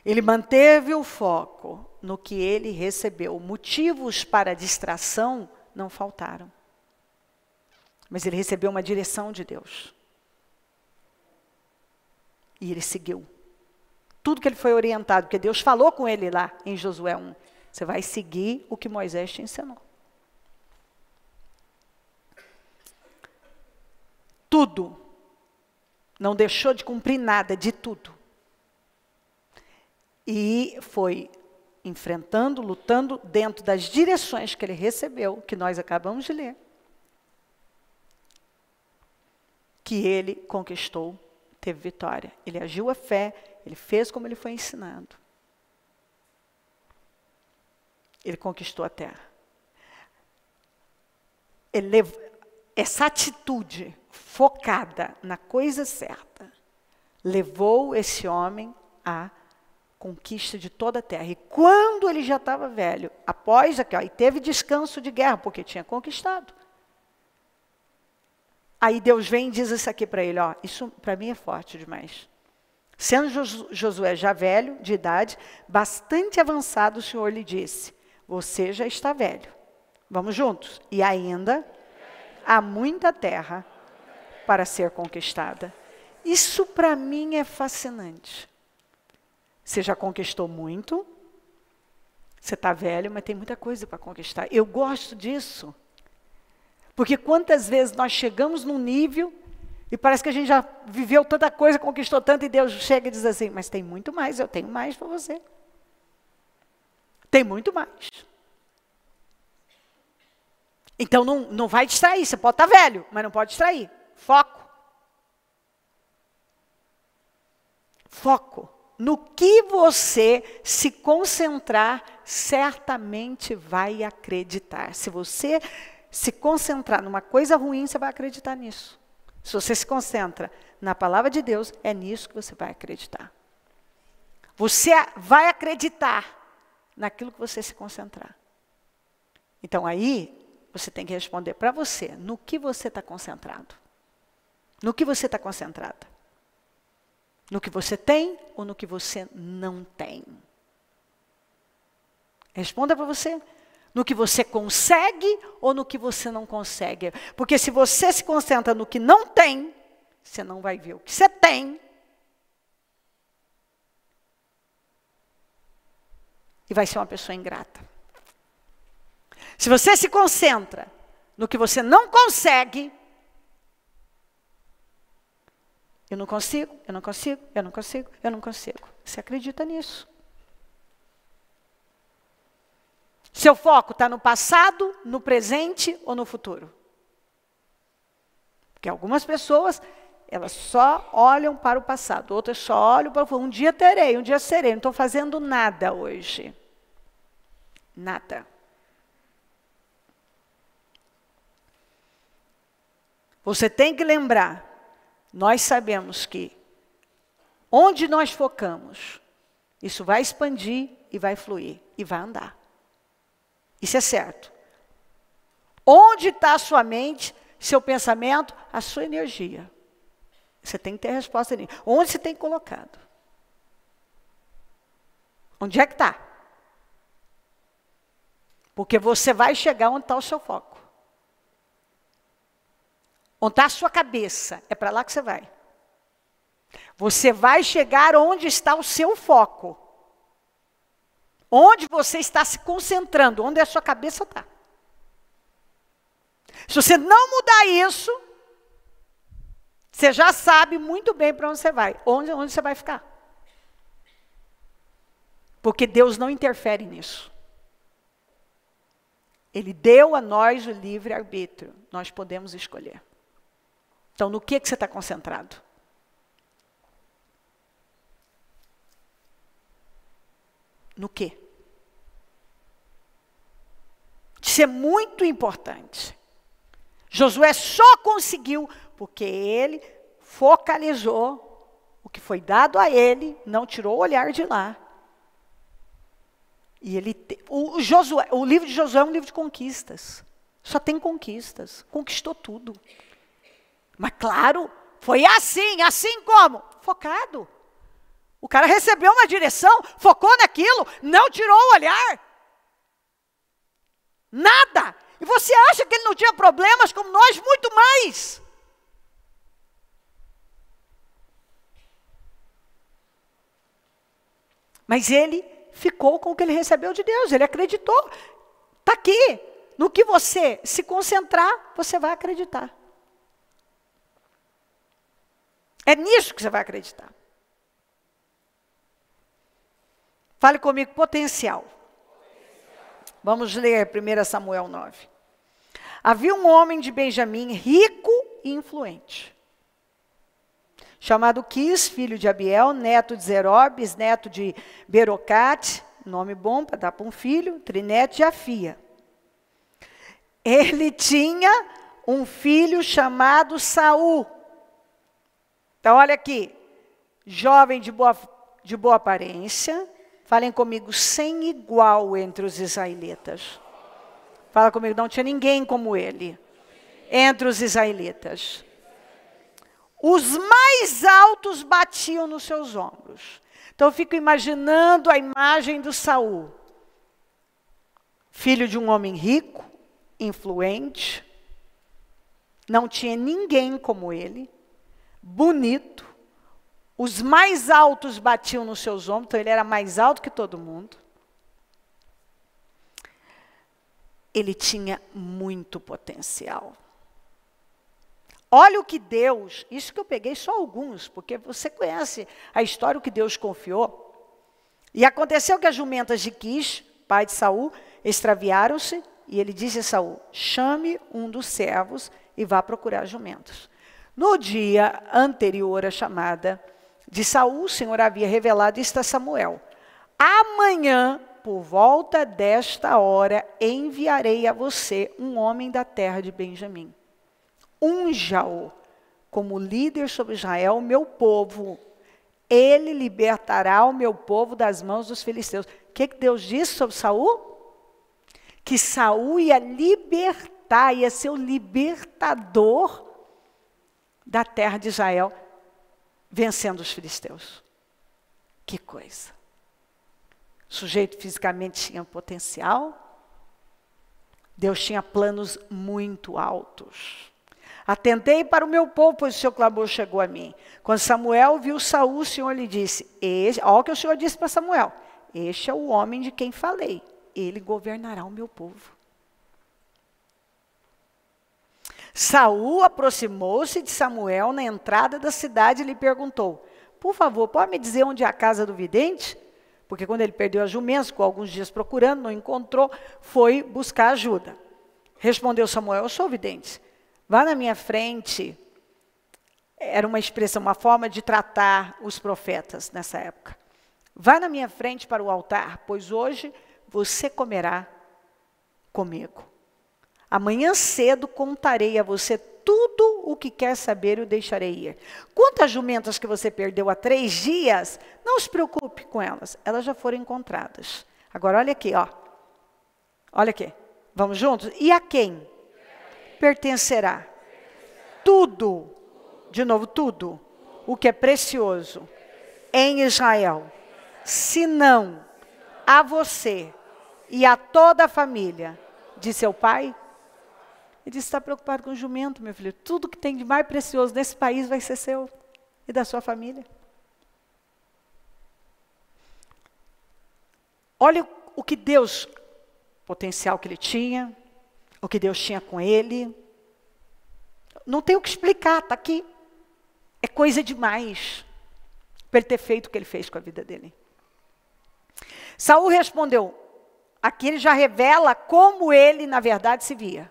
Ele manteve o foco no que ele recebeu. Motivos para distração não faltaram. Mas ele recebeu uma direção de Deus. E ele seguiu. Tudo que ele foi orientado, porque Deus falou com ele lá em Josué 1. Você vai seguir o que Moisés te ensinou. Tudo. Não deixou de cumprir nada, de tudo. E foi enfrentando, lutando dentro das direções que ele recebeu, que nós acabamos de ler. Que ele conquistou, teve vitória. Ele agiu a fé, ele fez como ele foi ensinado. Ele conquistou a terra. Essa atitude focada na coisa certa, levou esse homem à conquista de toda a terra. E quando ele já estava velho, após aquilo, e teve descanso de guerra, porque tinha conquistado. Aí Deus vem e diz isso aqui para ele, ó, isso para mim é forte demais. Sendo Josué já velho, de idade, bastante avançado, o Senhor lhe disse, você já está velho. Vamos juntos. E ainda há muita terra para ser conquistada. Isso para mim é fascinante. Você já conquistou muito, você está velho, mas tem muita coisa para conquistar. Eu gosto disso. Porque quantas vezes nós chegamos num nível e parece que a gente já viveu tanta coisa, conquistou tanto, e Deus chega e diz assim, mas tem muito mais, eu tenho mais para você. Tem muito mais. Então não vai distrair, você pode estar velho, mas não pode distrair. Foco. Foco. No que você se concentrar, certamente vai acreditar. Se você se concentrar numa coisa ruim, você vai acreditar nisso. Se você se concentra na palavra de Deus, é nisso que você vai acreditar. Você vai acreditar naquilo que você se concentrar. Então aí, você tem que responder para você, no que você está concentrado. No que você está concentrada. No que você tem ou no que você não tem? Responda para você. No que você consegue ou no que você não consegue? Porque se você se concentra no que não tem, você não vai ver o que você tem. E vai ser uma pessoa ingrata. Se você se concentra no que você não consegue, eu não consigo, eu não consigo, eu não consigo, eu não consigo. Você acredita nisso? Seu foco está no passado, no presente ou no futuro? Porque algumas pessoas, elas só olham para o passado, outras só olham para o futuro. Um dia terei, um dia serei, não estou fazendo nada hoje. Nada. Você tem que lembrar, nós sabemos que onde nós focamos, isso vai expandir e vai fluir e vai andar. Isso é certo. Onde está a sua mente, seu pensamento, a sua energia? Você tem que ter a resposta nisso. Onde você tem colocado? Onde é que está? Porque você vai chegar onde está o seu foco. Onde está a sua cabeça, é para lá que você vai. Você vai chegar onde está o seu foco. Onde você está se concentrando, onde a sua cabeça está. Se você não mudar isso, você já sabe muito bem para onde você vai. Onde você vai ficar. Porque Deus não interfere nisso. Ele deu a nós o livre-arbítrio. Nós podemos escolher. Então, no que você está concentrado? No quê? Isso é muito importante. Josué só conseguiu porque ele focalizou o que foi dado a ele, não tirou o olhar de lá. E o livro de Josué é um livro de conquistas. Só tem conquistas. Conquistou tudo. Mas claro, foi assim como? Focado. O cara recebeu uma direção, focou naquilo, não tirou o olhar. Nada. E você acha que ele não tinha problemas como nós? Muito mais. Mas ele ficou com o que ele recebeu de Deus, ele acreditou. Está aqui. No que você se concentrar, você vai acreditar. É nisso que você vai acreditar. Fale comigo, potencial. Vamos ler 1 Samuel 9. Havia um homem de Benjamim, rico e influente, chamado Quis, filho de Abiel, neto de Zeró, bisneto de Berocate, nome bom para dar para um filho, trineto de Afia. Ele tinha um filho chamado Saul. Então, olha aqui, jovem de boa aparência, falem comigo, sem igual entre os israelitas. Fala comigo, não tinha ninguém como ele, entre os israelitas. Os mais altos batiam nos seus ombros. Então, eu fico imaginando a imagem do Saul. Filho de um homem rico, influente, não tinha ninguém como ele, bonito, os mais altos batiam nos seus ombros, então ele era mais alto que todo mundo. Ele tinha muito potencial. Olha o que Deus, isso que eu peguei só alguns, porque você conhece a história, o que Deus confiou. E aconteceu que as jumentas de Quis, pai de Saul, extraviaram-se, e ele disse a Saul, chame um dos servos e vá procurar jumentos. No dia anterior à chamada de Saul, o Senhor havia revelado isto a Samuel. Amanhã, por volta desta hora, enviarei a você um homem da terra de Benjamim. Unja-o como líder sobre Israel, meu povo. Ele libertará o meu povo das mãos dos filisteus. O que Deus disse sobre Saul? Que Saul ia libertar, ia ser o libertador da terra de Israel, vencendo os filisteus. Que coisa. O sujeito fisicamente tinha potencial. Deus tinha planos muito altos. Atentei para o meu povo, pois o seu clamor chegou a mim. Quando Samuel viu Saul, o Senhor lhe disse, olha o que o Senhor disse para Samuel, este é o homem de quem falei, ele governará o meu povo. Saul aproximou-se de Samuel na entrada da cidade e lhe perguntou, por favor, pode me dizer onde é a casa do vidente? Porque quando ele perdeu as jumentas, ficou alguns dias procurando, não encontrou, foi buscar ajuda. Respondeu Samuel: eu sou vidente. Vá na minha frente. Era uma expressão, uma forma de tratar os profetas nessa época. Vá na minha frente para o altar, pois hoje você comerá comigo. Amanhã cedo contarei a você tudo o que quer saber e o deixarei ir. Quantas jumentas que você perdeu há 3 dias, não se preocupe com elas. Elas já foram encontradas. Agora olha aqui, ó. Olha aqui. Vamos juntos? E a quem pertencerá? Tudo. De novo, tudo o que é precioso em Israel, se não a você e a toda a família de seu pai. Ele disse: está preocupado com o jumento, meu filho. Tudo que tem de mais precioso nesse país vai ser seu e da sua família. Olha o que Deus, o potencial que ele tinha, o que Deus tinha com ele. Não tem o que explicar, está aqui. É coisa demais para ele ter feito o que ele fez com a vida dele. Saul respondeu, aqui ele já revela como ele, na verdade, se via.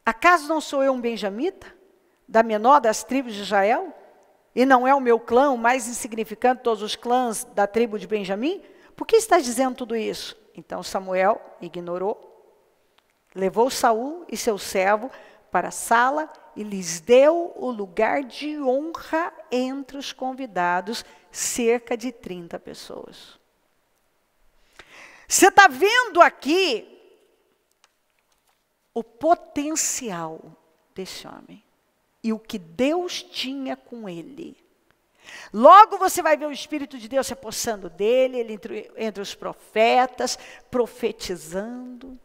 Acaso não sou eu um benjamita, da menor das tribos de Israel? E não é o meu clã o mais insignificante de todos os clãs da tribo de Benjamim? Por que estás dizendo tudo isso? Então Samuel ignorou, levou Saul e seu servo para a sala e lhes deu o lugar de honra entre os convidados, cerca de 30 pessoas. Você está vendo aqui o potencial desse homem e o que Deus tinha com ele. Logo você vai ver o Espírito de Deus se apossando dele, ele entre os profetas, profetizando.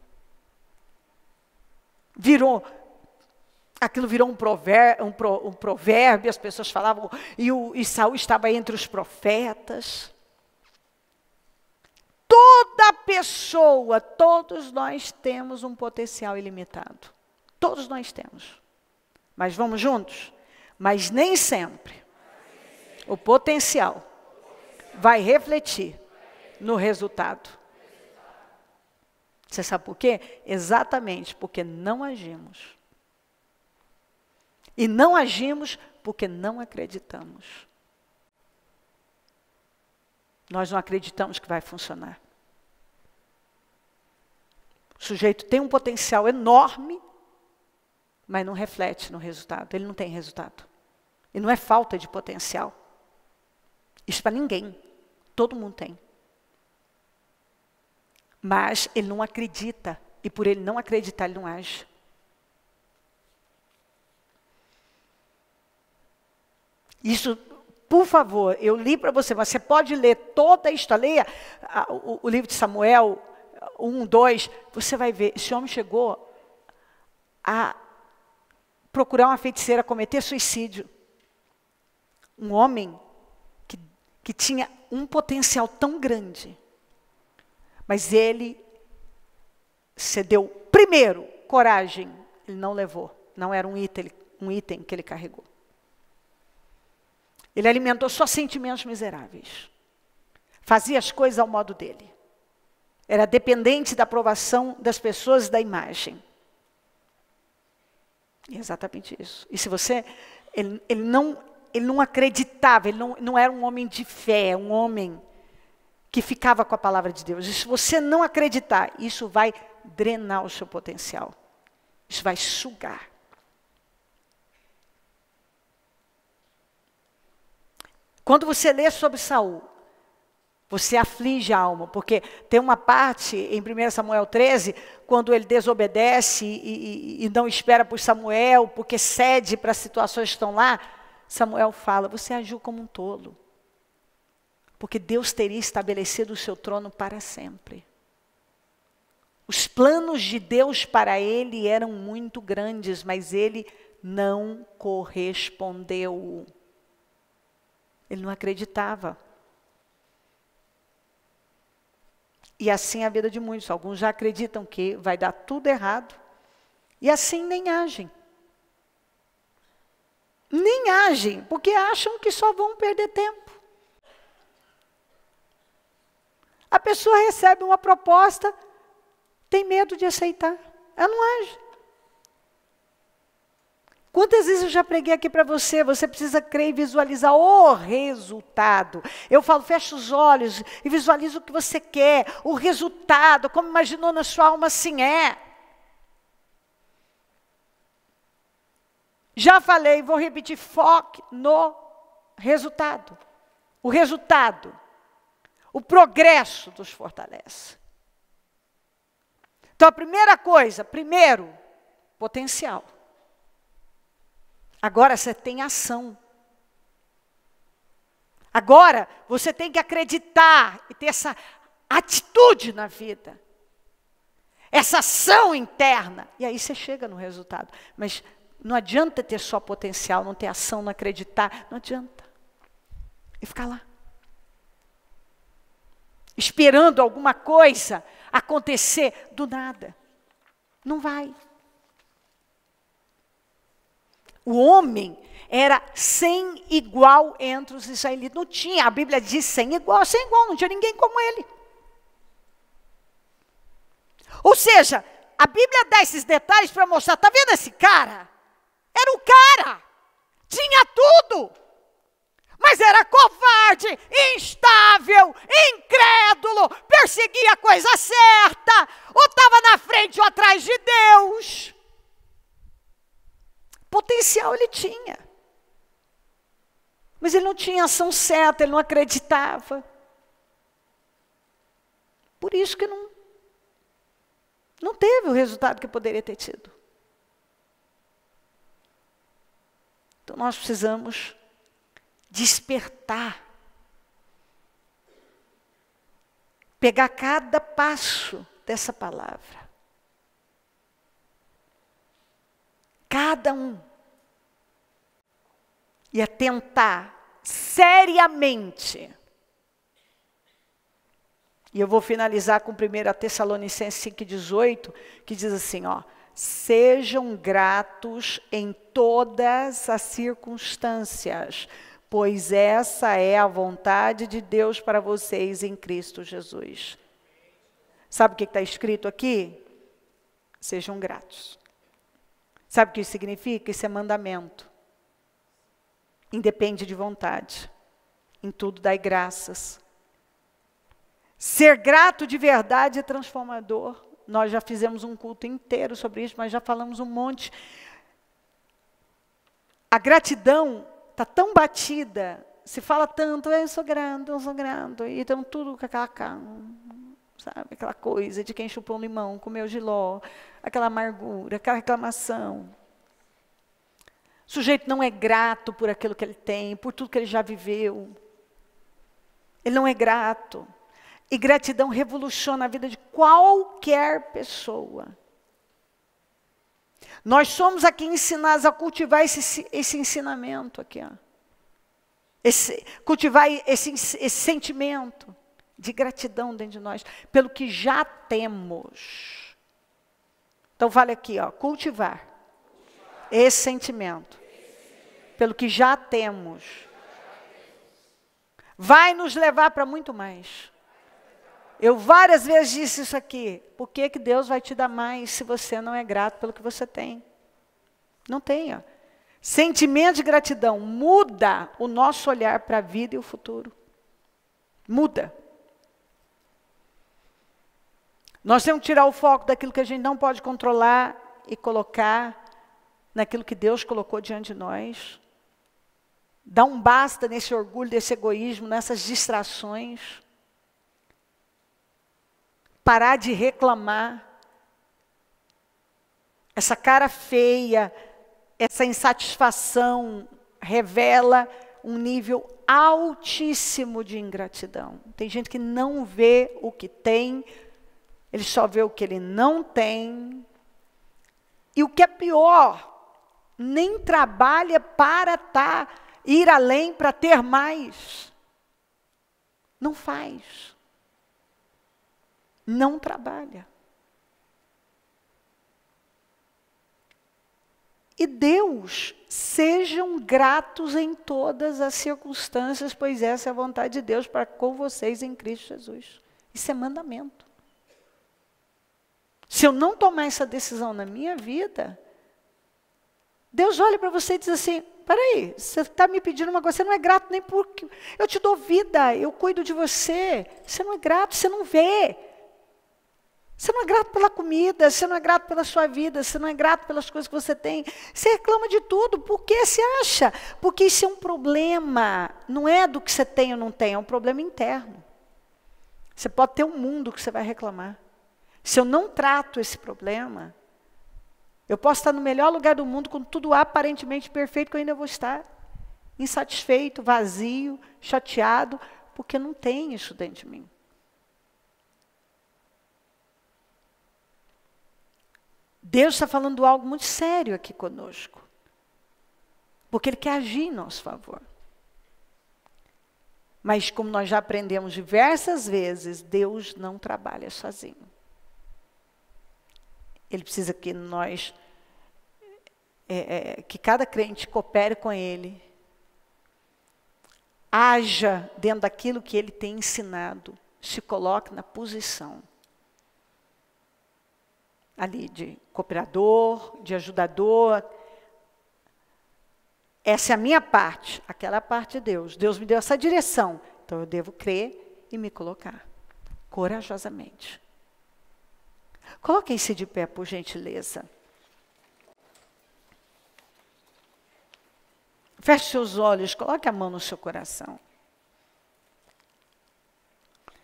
Aquilo virou um provérbio, as pessoas falavam, e Saul estava entre os profetas. Toda pessoa, todos nós temos um potencial ilimitado. Todos nós temos. Mas vamos juntos? Mas nem sempre o potencial vai refletir no resultado. Você sabe por quê? Exatamente porque não agimos. E não agimos porque não acreditamos. Nós não acreditamos que vai funcionar. O sujeito tem um potencial enorme, mas não reflete no resultado. Ele não tem resultado. E não é falta de potencial. Isso para ninguém. Todo mundo tem. Mas ele não acredita. E por ele não acreditar, ele não age. Isso, por favor, eu li para você, mas você pode ler toda a história. Leia o livro de Samuel 1, 2, você vai ver, esse homem chegou a procurar uma feiticeira, cometer suicídio. Um homem que tinha um potencial tão grande, mas ele cedeu, primeiro, coragem, ele não levou, não era um item que ele carregou. Ele alimentou só sentimentos miseráveis. Fazia as coisas ao modo dele. Era dependente da aprovação das pessoas e da imagem. E é exatamente isso. E se você... Ele não acreditava, ele não era um homem de fé, um homem que ficava com a palavra de Deus. E se você não acreditar, isso vai drenar o seu potencial. Isso vai sugar. Quando você lê sobre Saul, você aflige a alma, porque tem uma parte em 1 Samuel 13, quando ele desobedece e não espera por Samuel, porque cede para as situações que estão lá, Samuel fala, você agiu como um tolo, porque Deus teria estabelecido o seu trono para sempre. Os planos de Deus para ele eram muito grandes, mas ele não correspondeu. Ele não acreditava. E assim é a vida de muitos. Alguns já acreditam que vai dar tudo errado. E assim nem agem. Nem agem, porque acham que só vão perder tempo. A pessoa recebe uma proposta, tem medo de aceitar. Ela não age. Quantas vezes eu já preguei aqui para você, você precisa crer e visualizar o resultado. Eu falo, fecha os olhos e visualiza o que você quer, o resultado, como imaginou na sua alma, assim é. Já falei, vou repetir, foque no resultado. O resultado, o progresso nos fortalece. Então a primeira coisa, primeiro, potencial. Agora você tem ação. Agora você tem que acreditar e ter essa atitude na vida. Essa ação interna. E aí você chega no resultado. Mas não adianta ter só potencial, não ter ação, não acreditar. Não adianta. E ficar lá. Esperando alguma coisa acontecer do nada. Não vai. O homem era sem igual entre os israelitas. Não tinha, a Bíblia diz sem igual, não tinha ninguém como ele. Ou seja, a Bíblia dá esses detalhes para mostrar, está vendo esse cara? Era o cara, tinha tudo, mas era covarde, instável, incrédulo, perseguia a coisa certa, ou estava na frente ou atrás de Deus. Potencial ele tinha. Mas ele não tinha ação certa, ele não acreditava. Por isso que não teve o resultado que poderia ter tido. Então nós precisamos despertar. Pegar cada passo dessa palavra. Cada um. E atentar seriamente. E eu vou finalizar com 1 Tessalonicenses 5,18, que diz assim, ó. Sejam gratos em todas as circunstâncias, pois essa é a vontade de Deus para vocês em Cristo Jesus. Sabe o que está escrito aqui? Sejam gratos. Sabe o que isso significa? Isso é mandamento. Independe de vontade. Em tudo dai graças. Ser grato de verdade é transformador. Nós já fizemos um culto inteiro sobre isso, mas já falamos um monte. A gratidão está tão batida, se fala tanto, eu sou grato, e então tudo com aquela calma. Sabe, aquela coisa de quem chupou um limão, comeu giló, aquela amargura, aquela reclamação. O sujeito não é grato por aquilo que ele tem, por tudo que ele já viveu. Ele não é grato. E gratidão revoluciona a vida de qualquer pessoa. Nós somos aqui ensinados a cultivar esse ensinamento aqui. Ó. Cultivar esse sentimento de gratidão dentro de nós, pelo que já temos. Então, fale aqui, ó, cultivar esse sentimento, pelo que já temos. Vai nos levar para muito mais. Eu várias vezes disse isso aqui. Por que Deus vai te dar mais se você não é grato pelo que você tem? Não tenha. Sentimento de gratidão muda o nosso olhar para a vida e o futuro. Muda. Nós temos que tirar o foco daquilo que a gente não pode controlar e colocar naquilo que Deus colocou diante de nós. Dar um basta nesse orgulho, desse egoísmo, nessas distrações. Parar de reclamar. Essa cara feia, essa insatisfação revela um nível altíssimo de ingratidão. Tem gente que não vê o que tem, ele só vê o que ele não tem. E o que é pior, nem trabalha para ir além, para ter mais. Não faz. Não trabalha. E Deus, sejam gratos em todas as circunstâncias, pois essa é a vontade de Deus para com vocês em Cristo Jesus. Isso é mandamento. Se eu não tomar essa decisão na minha vida, Deus olha para você e diz assim, peraí, você está me pedindo uma coisa, você não é grato nem porque eu te dou vida, eu cuido de você. Você não é grato, você não vê. Você não é grato pela comida, você não é grato pela sua vida, você não é grato pelas coisas que você tem. Você reclama de tudo, por que você acha? Porque isso é um problema, não é do que você tem ou não tem, é um problema interno. Você pode ter um mundo que você vai reclamar. Se eu não trato esse problema, eu posso estar no melhor lugar do mundo, com tudo aparentemente perfeito, que eu ainda vou estar insatisfeito, vazio, chateado, porque não tem isso dentro de mim. Deus está falando algo muito sério aqui conosco, porque Ele quer agir em nosso favor. Mas como nós já aprendemos diversas vezes, Deus não trabalha sozinho. Ele precisa que nós, que cada crente coopere com Ele, haja dentro daquilo que Ele tem ensinado, se coloque na posição ali de cooperador, de ajudador. Essa é a minha parte, aquela é a parte de Deus. Deus me deu essa direção, então eu devo crer e me colocar corajosamente. Coloquem-se de pé, por gentileza. Feche seus olhos, coloque a mão no seu coração.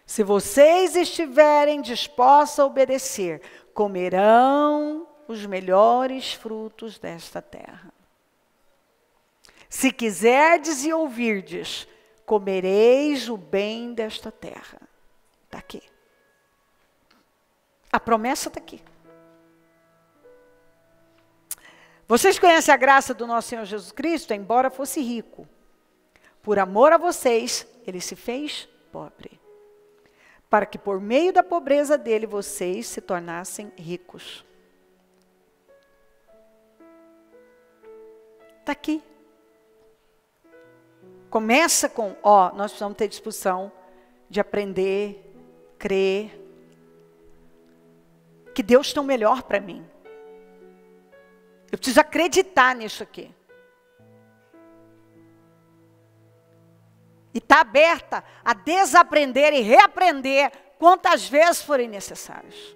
Se vocês estiverem dispostos a obedecer, comerão os melhores frutos desta terra. Se quiserdes e ouvirdes, comereis o bem desta terra. Está aqui. A promessa está aqui. Vocês conhecem a graça do nosso Senhor Jesus Cristo? Embora fosse rico, por amor a vocês, Ele se fez pobre, para que por meio da pobreza dele, vocês se tornassem ricos. Está aqui. Começa com, nós precisamos ter disposição de aprender, crer, que Deus tem o melhor para mim. Eu preciso acreditar nisso aqui. E está aberta a desaprender e reaprender quantas vezes forem necessárias.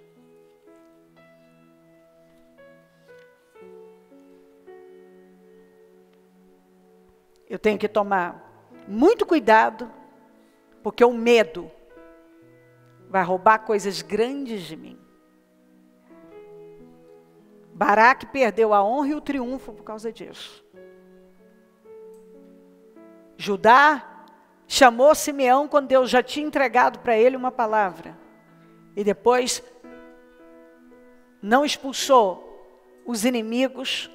Eu tenho que tomar muito cuidado, porque o medo vai roubar coisas grandes de mim. Baraque perdeu a honra e o triunfo por causa disso. Judá chamou Simeão quando Deus já tinha entregado para ele uma palavra. E depois não expulsou os inimigos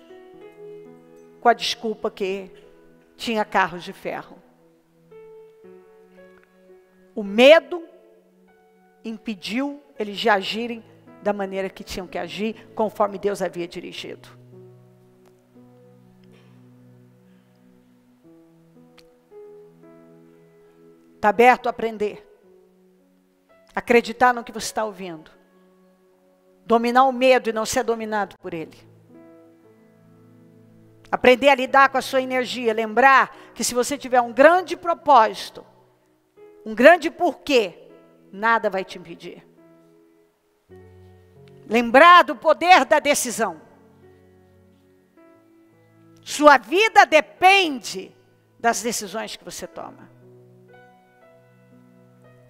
com a desculpa que tinha carros de ferro. O medo impediu eles de agirem da maneira que tinham que agir, conforme Deus havia dirigido. Está aberto a aprender. Acreditar no que você está ouvindo. Dominar o medo e não ser dominado por ele. Aprender a lidar com a sua energia. Lembrar que se você tiver um grande propósito, um grande porquê, nada vai te impedir. Lembrar do poder da decisão. Sua vida depende das decisões que você toma.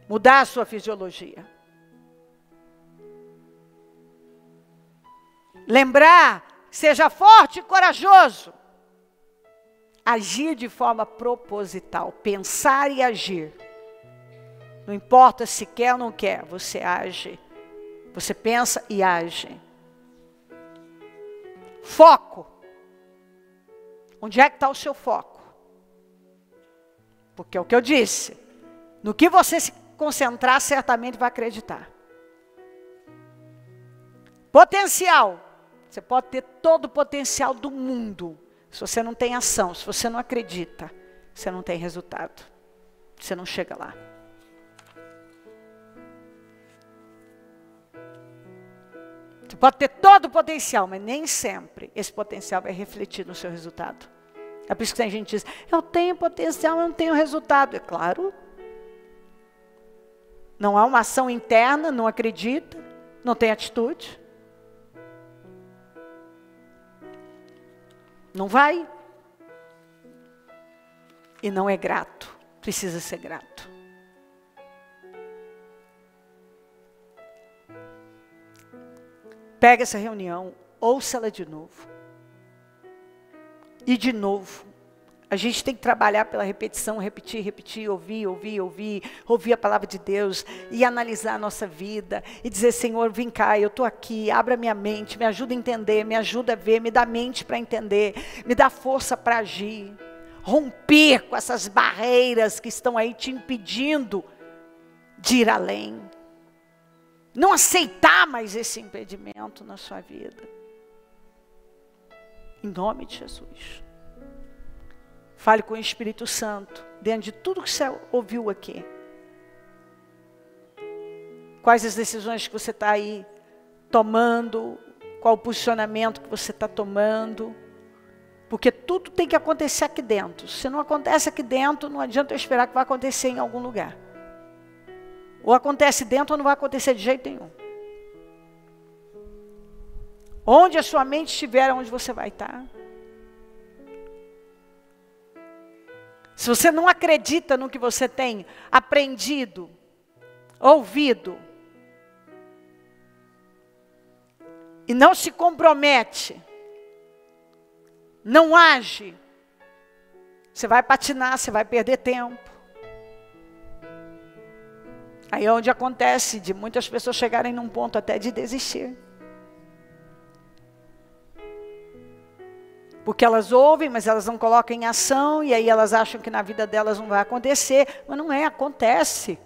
Mudar a sua fisiologia. Lembrar, seja forte e corajoso. Agir de forma proposital, pensar e agir. Não importa se quer ou não quer, você age. Você pensa e age. Foco. Onde é que está o seu foco? Porque é o que eu disse. No que você se concentrar, certamente vai acreditar. Potencial. Você pode ter todo o potencial do mundo. Se você não tem ação, se você não acredita, você não tem resultado. Você não chega lá. Você pode ter todo o potencial, mas nem sempre esse potencial vai refletir no seu resultado. É por isso que a gente diz, eu tenho potencial, eu não tenho resultado. É claro. Não há uma ação interna, não acredita, não tem atitude. Não vai. E não é grato. Precisa ser grato. Pega essa reunião, ouça-la de novo. E de novo. A gente tem que trabalhar pela repetição, repetir, repetir, ouvir a palavra de Deus e analisar a nossa vida e dizer, Senhor, vem cá, eu estou aqui, abra minha mente, me ajuda a entender, me ajuda a ver, me dá mente para entender, me dá força para agir. Romper com essas barreiras que estão aí te impedindo de ir além. Não aceitar mais esse impedimento na sua vida. Em nome de Jesus. Fale com o Espírito Santo, dentro de tudo que você ouviu aqui. Quais as decisões que você está aí tomando, qual o posicionamento que você está tomando. Porque tudo tem que acontecer aqui dentro. Se não acontece aqui dentro, não adianta eu esperar que vai acontecer em algum lugar. Ou acontece dentro ou não vai acontecer de jeito nenhum. Onde a sua mente estiver, onde você vai estar. Se você não acredita no que você tem aprendido, ouvido, e não se compromete, não age, você vai patinar, você vai perder tempo. Aí é onde acontece de muitas pessoas chegarem num ponto até de desistir. Porque elas ouvem, mas elas não colocam em ação, e aí elas acham que na vida delas não vai acontecer. Mas não é, acontece.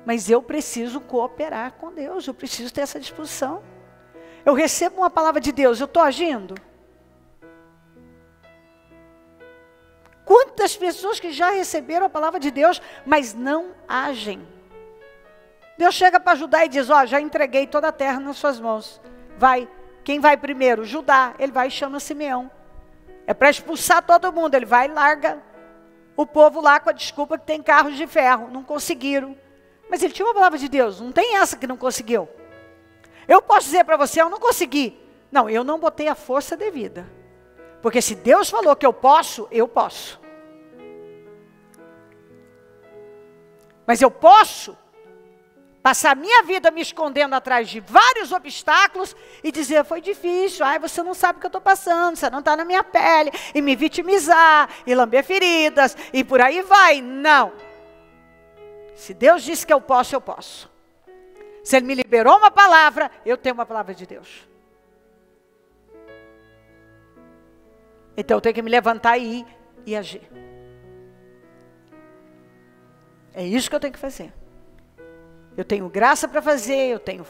Mas eu preciso cooperar com Deus, eu preciso ter essa disposição. Eu recebo uma palavra de Deus, eu estou agindo? Quantas pessoas que já receberam a palavra de Deus, mas não agem? Deus chega para Judá e diz, ó, já entreguei toda a terra nas suas mãos. Vai. Quem vai primeiro? Judá. Ele vai e chama Simeão. É para expulsar todo mundo. Ele vai e larga o povo lá com a desculpa que tem carros de ferro. Não conseguiram. Mas ele tinha uma palavra de Deus. Não tem essa que não conseguiu. Eu posso dizer para você, eu não consegui. Não, eu não botei a força devida. Porque se Deus falou que eu posso, eu posso. Mas eu posso passar minha vida me escondendo atrás de vários obstáculos e dizer, foi difícil, ai, você não sabe o que eu estou passando, você não está na minha pele, e me vitimizar, e lamber feridas, e por aí vai. Não. Se Deus disse que eu posso, eu posso. Se Ele me liberou uma palavra, eu tenho uma palavra de Deus. Então eu tenho que me levantar e ir e agir. É isso que eu tenho que fazer. Eu tenho graça para fazer, eu tenho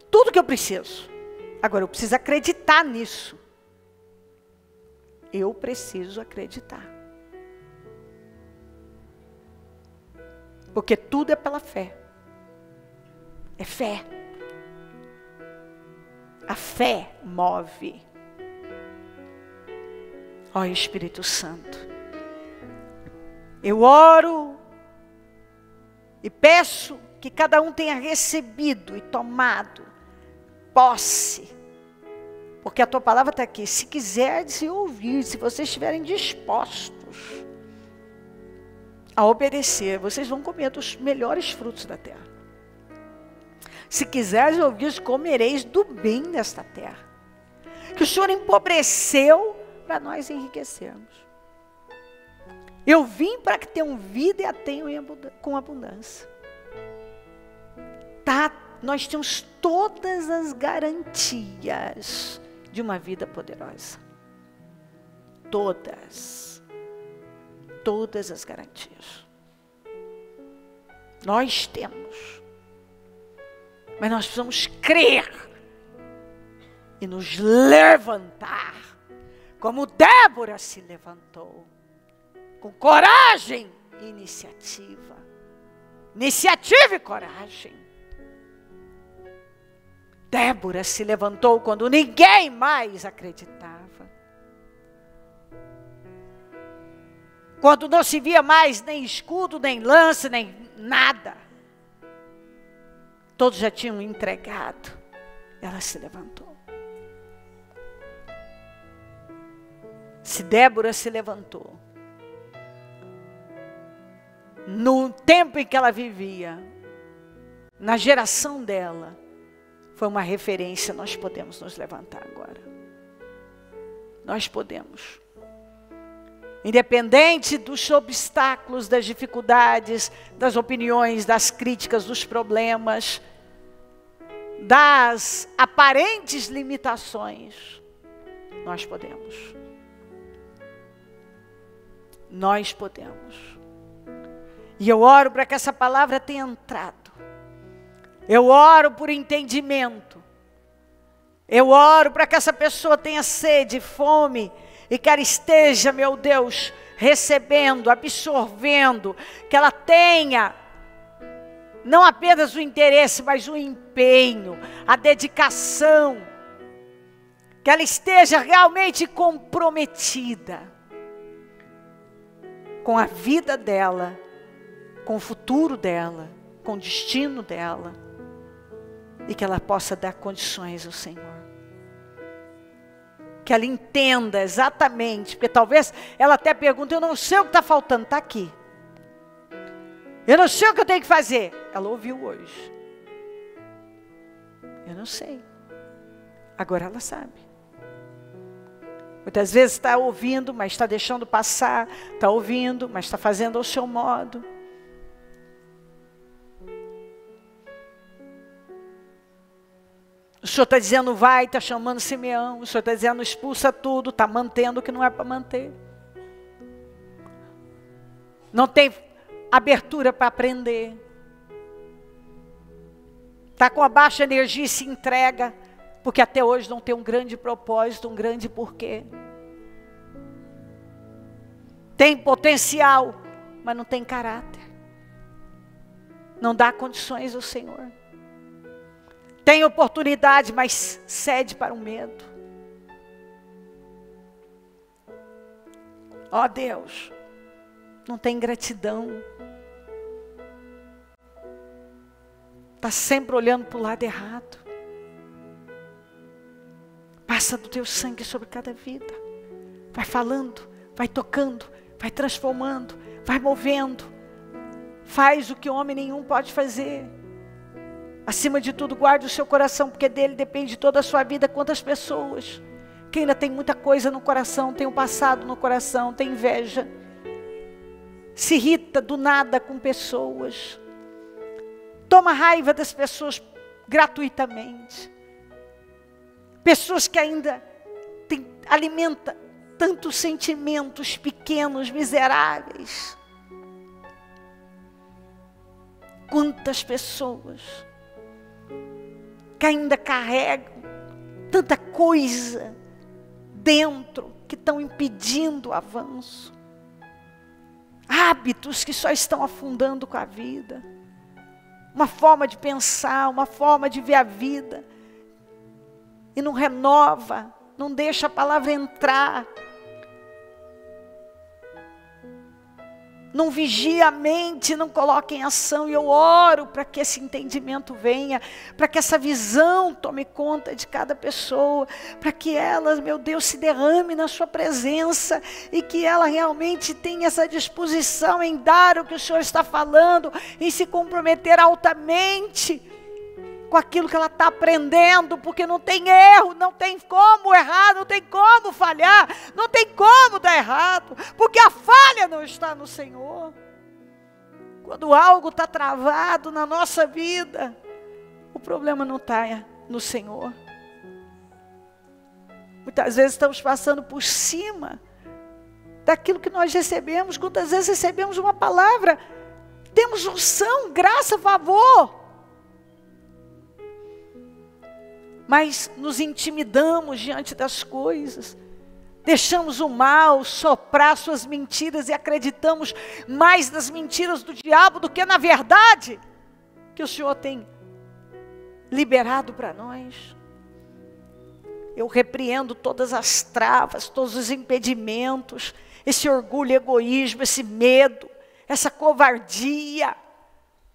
tudo que eu preciso. Agora eu preciso acreditar nisso. Eu preciso acreditar. Porque tudo é pela fé. É fé. A fé move. Ó Espírito Santo. Eu oro e peço que cada um tenha recebido e tomado posse. Porque a tua palavra está aqui. Se quiserdes ouvir, se vocês estiverem dispostos a obedecer, vocês vão comer dos melhores frutos da terra. Se quiseres ouvir, comereis do bem desta terra. Que o Senhor empobreceu para nós enriquecermos. Eu vim para que tenham vida e a tenham com abundância. Tá, nós temos todas as garantias de uma vida poderosa. Todas. Todas as garantias. Nós temos. Mas nós precisamos crer e nos levantar, como Débora se levantou, com coragem e iniciativa. Iniciativa e coragem. Débora se levantou quando ninguém mais acreditava. Quando não se via mais nem escudo, nem lança, nem nada. Todos já tinham entregado. Ela se levantou. Se Débora se levantou, no tempo em que ela vivia, na geração dela, foi uma referência. Nós podemos nos levantar agora. Nós podemos. Independente dos obstáculos, das dificuldades, das opiniões, das críticas, dos problemas, das aparentes limitações, nós podemos. Nós podemos. E eu oro para que essa palavra tenha entrado. Eu oro por entendimento. Eu oro para que essa pessoa tenha sede, fome, e que ela esteja, meu Deus, recebendo, absorvendo, que ela tenha não apenas o interesse, mas o empenho, a dedicação, que ela esteja realmente comprometida com a vida dela, com o futuro dela, com o destino dela, e que ela possa dar condições ao Senhor. Que ela entenda exatamente, porque talvez ela até pergunte, eu não sei o que está faltando, está aqui. Eu não sei o que eu tenho que fazer. Ela ouviu hoje. Eu não sei. Agora ela sabe. Muitas vezes está ouvindo, mas está deixando passar. Está ouvindo, mas está fazendo ao seu modo. O Senhor está dizendo vai, está chamando Simeão. O Senhor está dizendo expulsa tudo, está mantendo o que não é para manter. Não tem abertura para aprender. Está com a baixa energia e se entrega, porque até hoje não tem um grande propósito, um grande porquê. Tem potencial, mas não tem caráter. Não dá condições ao Senhor. Tem oportunidade, mas cede para o medo. Ó Deus, não tem gratidão. Está sempre olhando para o lado errado. Passa do teu sangue sobre cada vida. Vai falando, vai tocando, vai transformando, vai movendo. Faz o que homem nenhum pode fazer. Acima de tudo, guarde o seu coração, porque dele depende toda a sua vida. Quantas pessoas que ainda tem muita coisa no coração, tem o passado no coração, tem inveja, se irrita do nada com pessoas, toma raiva das pessoas gratuitamente. Pessoas que ainda alimentam tantos sentimentos pequenos, miseráveis. Quantas pessoas que ainda carregam tanta coisa dentro que estão impedindo o avanço. Hábitos que só estão afundando com a vida. Uma forma de pensar, uma forma de ver a vida. E não renova, não deixa a palavra entrar. Não vigia a mente, não coloca em ação. E eu oro para que esse entendimento venha, para que essa visão tome conta de cada pessoa, para que ela, meu Deus, se derrame na sua presença e que ela realmente tenha essa disposição em dar o que o Senhor está falando, em se comprometer altamente com aquilo que ela está aprendendo, porque não tem erro, não tem como errar, não tem como falhar, não tem como dar errado, porque a falha não está no Senhor. Quando algo está travado na nossa vida, o problema não está no Senhor. Muitas vezes estamos passando por cima daquilo que nós recebemos. Quantas vezes recebemos uma palavra, temos unção, graça, favor, mas nos intimidamos diante das coisas, deixamos o mal soprar suas mentiras e acreditamos mais nas mentiras do diabo do que na verdade que o Senhor tem liberado para nós. Eu repreendo todas as travas, todos os impedimentos, esse orgulho, egoísmo, esse medo, essa covardia,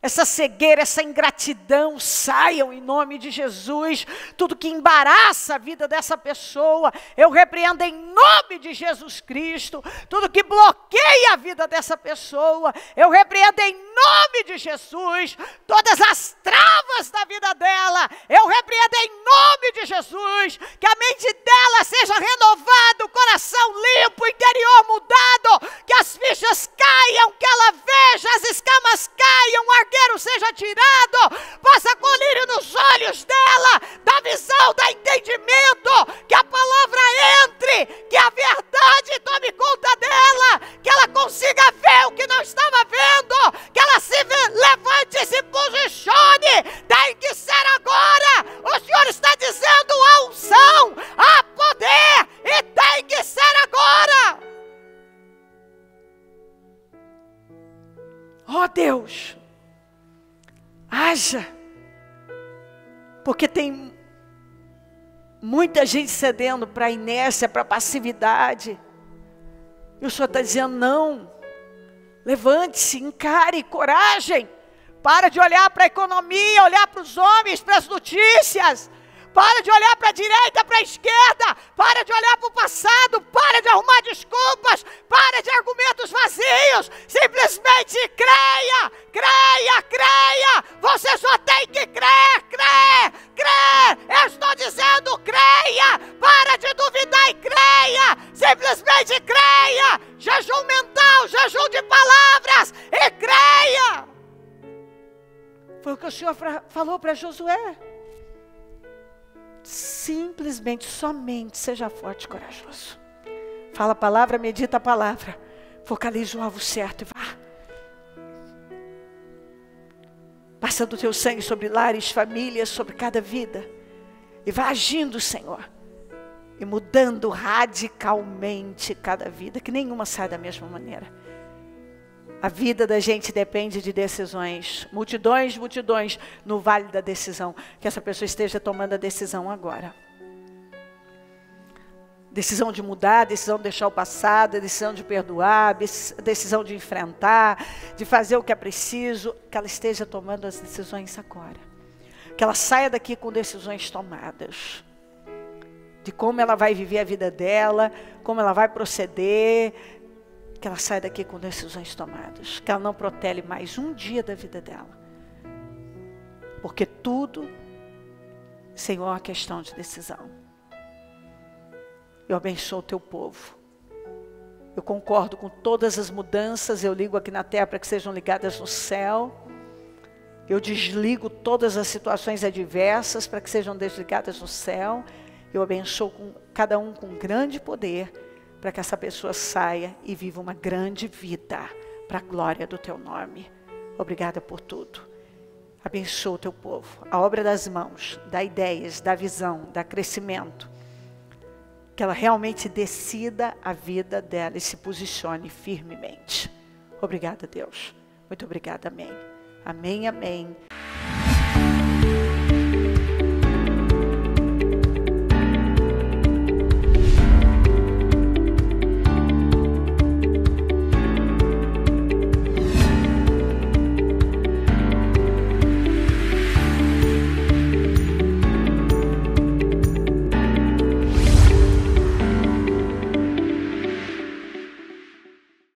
essa cegueira, essa ingratidão, saiam em nome de Jesus. Tudo que embaraça a vida dessa pessoa, eu repreendo em nome de Jesus Cristo. Tudo que bloqueia a vida dessa pessoa, eu repreendo em nome de Jesus. Todas as travas da vida dela, eu repreendo em nome de Jesus. Que a mente dela seja renovada, o coração limpo, o interior mudado, que as fichas caiam, que ela veja as escamas caiam, o arqueiro seja tirado, passa colírio nos olhos dela, da visão, da entendimento, que a palavra entre, que a verdade tome conta dela, que ela consiga ver o que não estava vendo, que ela se levante e se posicione. Tem que ser agora. O Senhor está dizendo a unção, a poder, e tem que ser agora. Oh Deus, haja, porque tem muita gente cedendo para a inércia, para a passividade, e o Senhor está dizendo não, levante-se, encare, coragem, para de olhar para a economia, olhar para os homens, para as notícias, para de olhar para a direita, para a esquerda, para de olhar para o passado, para de arrumar desculpas, para de argumentos vazios, simplesmente creia, creia, creia, você só tem que crer, crer, crer, eu estou dizendo creia, para de duvidar e creia, simplesmente creia, jejum mental, jejum de palavras e creia. Foi o que o Senhor falou para Josué. Simplesmente, somente seja forte e corajoso. Fala a palavra, medita a palavra, focaliza o alvo certo e vá. Passando o teu sangue sobre lares, famílias, sobre cada vida. E vá agindo, Senhor. E mudando radicalmente cada vida, que nenhuma sai da mesma maneira. A vida da gente depende de decisões. Multidões, multidões no vale da decisão. Que essa pessoa esteja tomando a decisão agora. Decisão de mudar, decisão de deixar o passado, decisão de perdoar, decisão de enfrentar, de fazer o que é preciso. Que ela esteja tomando as decisões agora. Que ela saia daqui com decisões tomadas. De como ela vai viver a vida dela, como ela vai proceder. Que ela saia daqui com decisões tomadas. Que ela não protele mais um dia da vida dela. Porque tudo, Senhor, é uma questão de decisão. Eu abençoo o teu povo. Eu concordo com todas as mudanças. Eu ligo aqui na terra para que sejam ligadas no céu. Eu desligo todas as situações adversas para que sejam desligadas no céu. Eu abençoo cada um com grande poder, para que essa pessoa saia e viva uma grande vida, para a glória do teu nome. Obrigada por tudo. Abençoa o teu povo, a obra das mãos, dá ideias, dá visão, dá crescimento. Que ela realmente decida a vida dela e se posicione firmemente. Obrigada, Deus. Muito obrigada, amém. Amém, amém.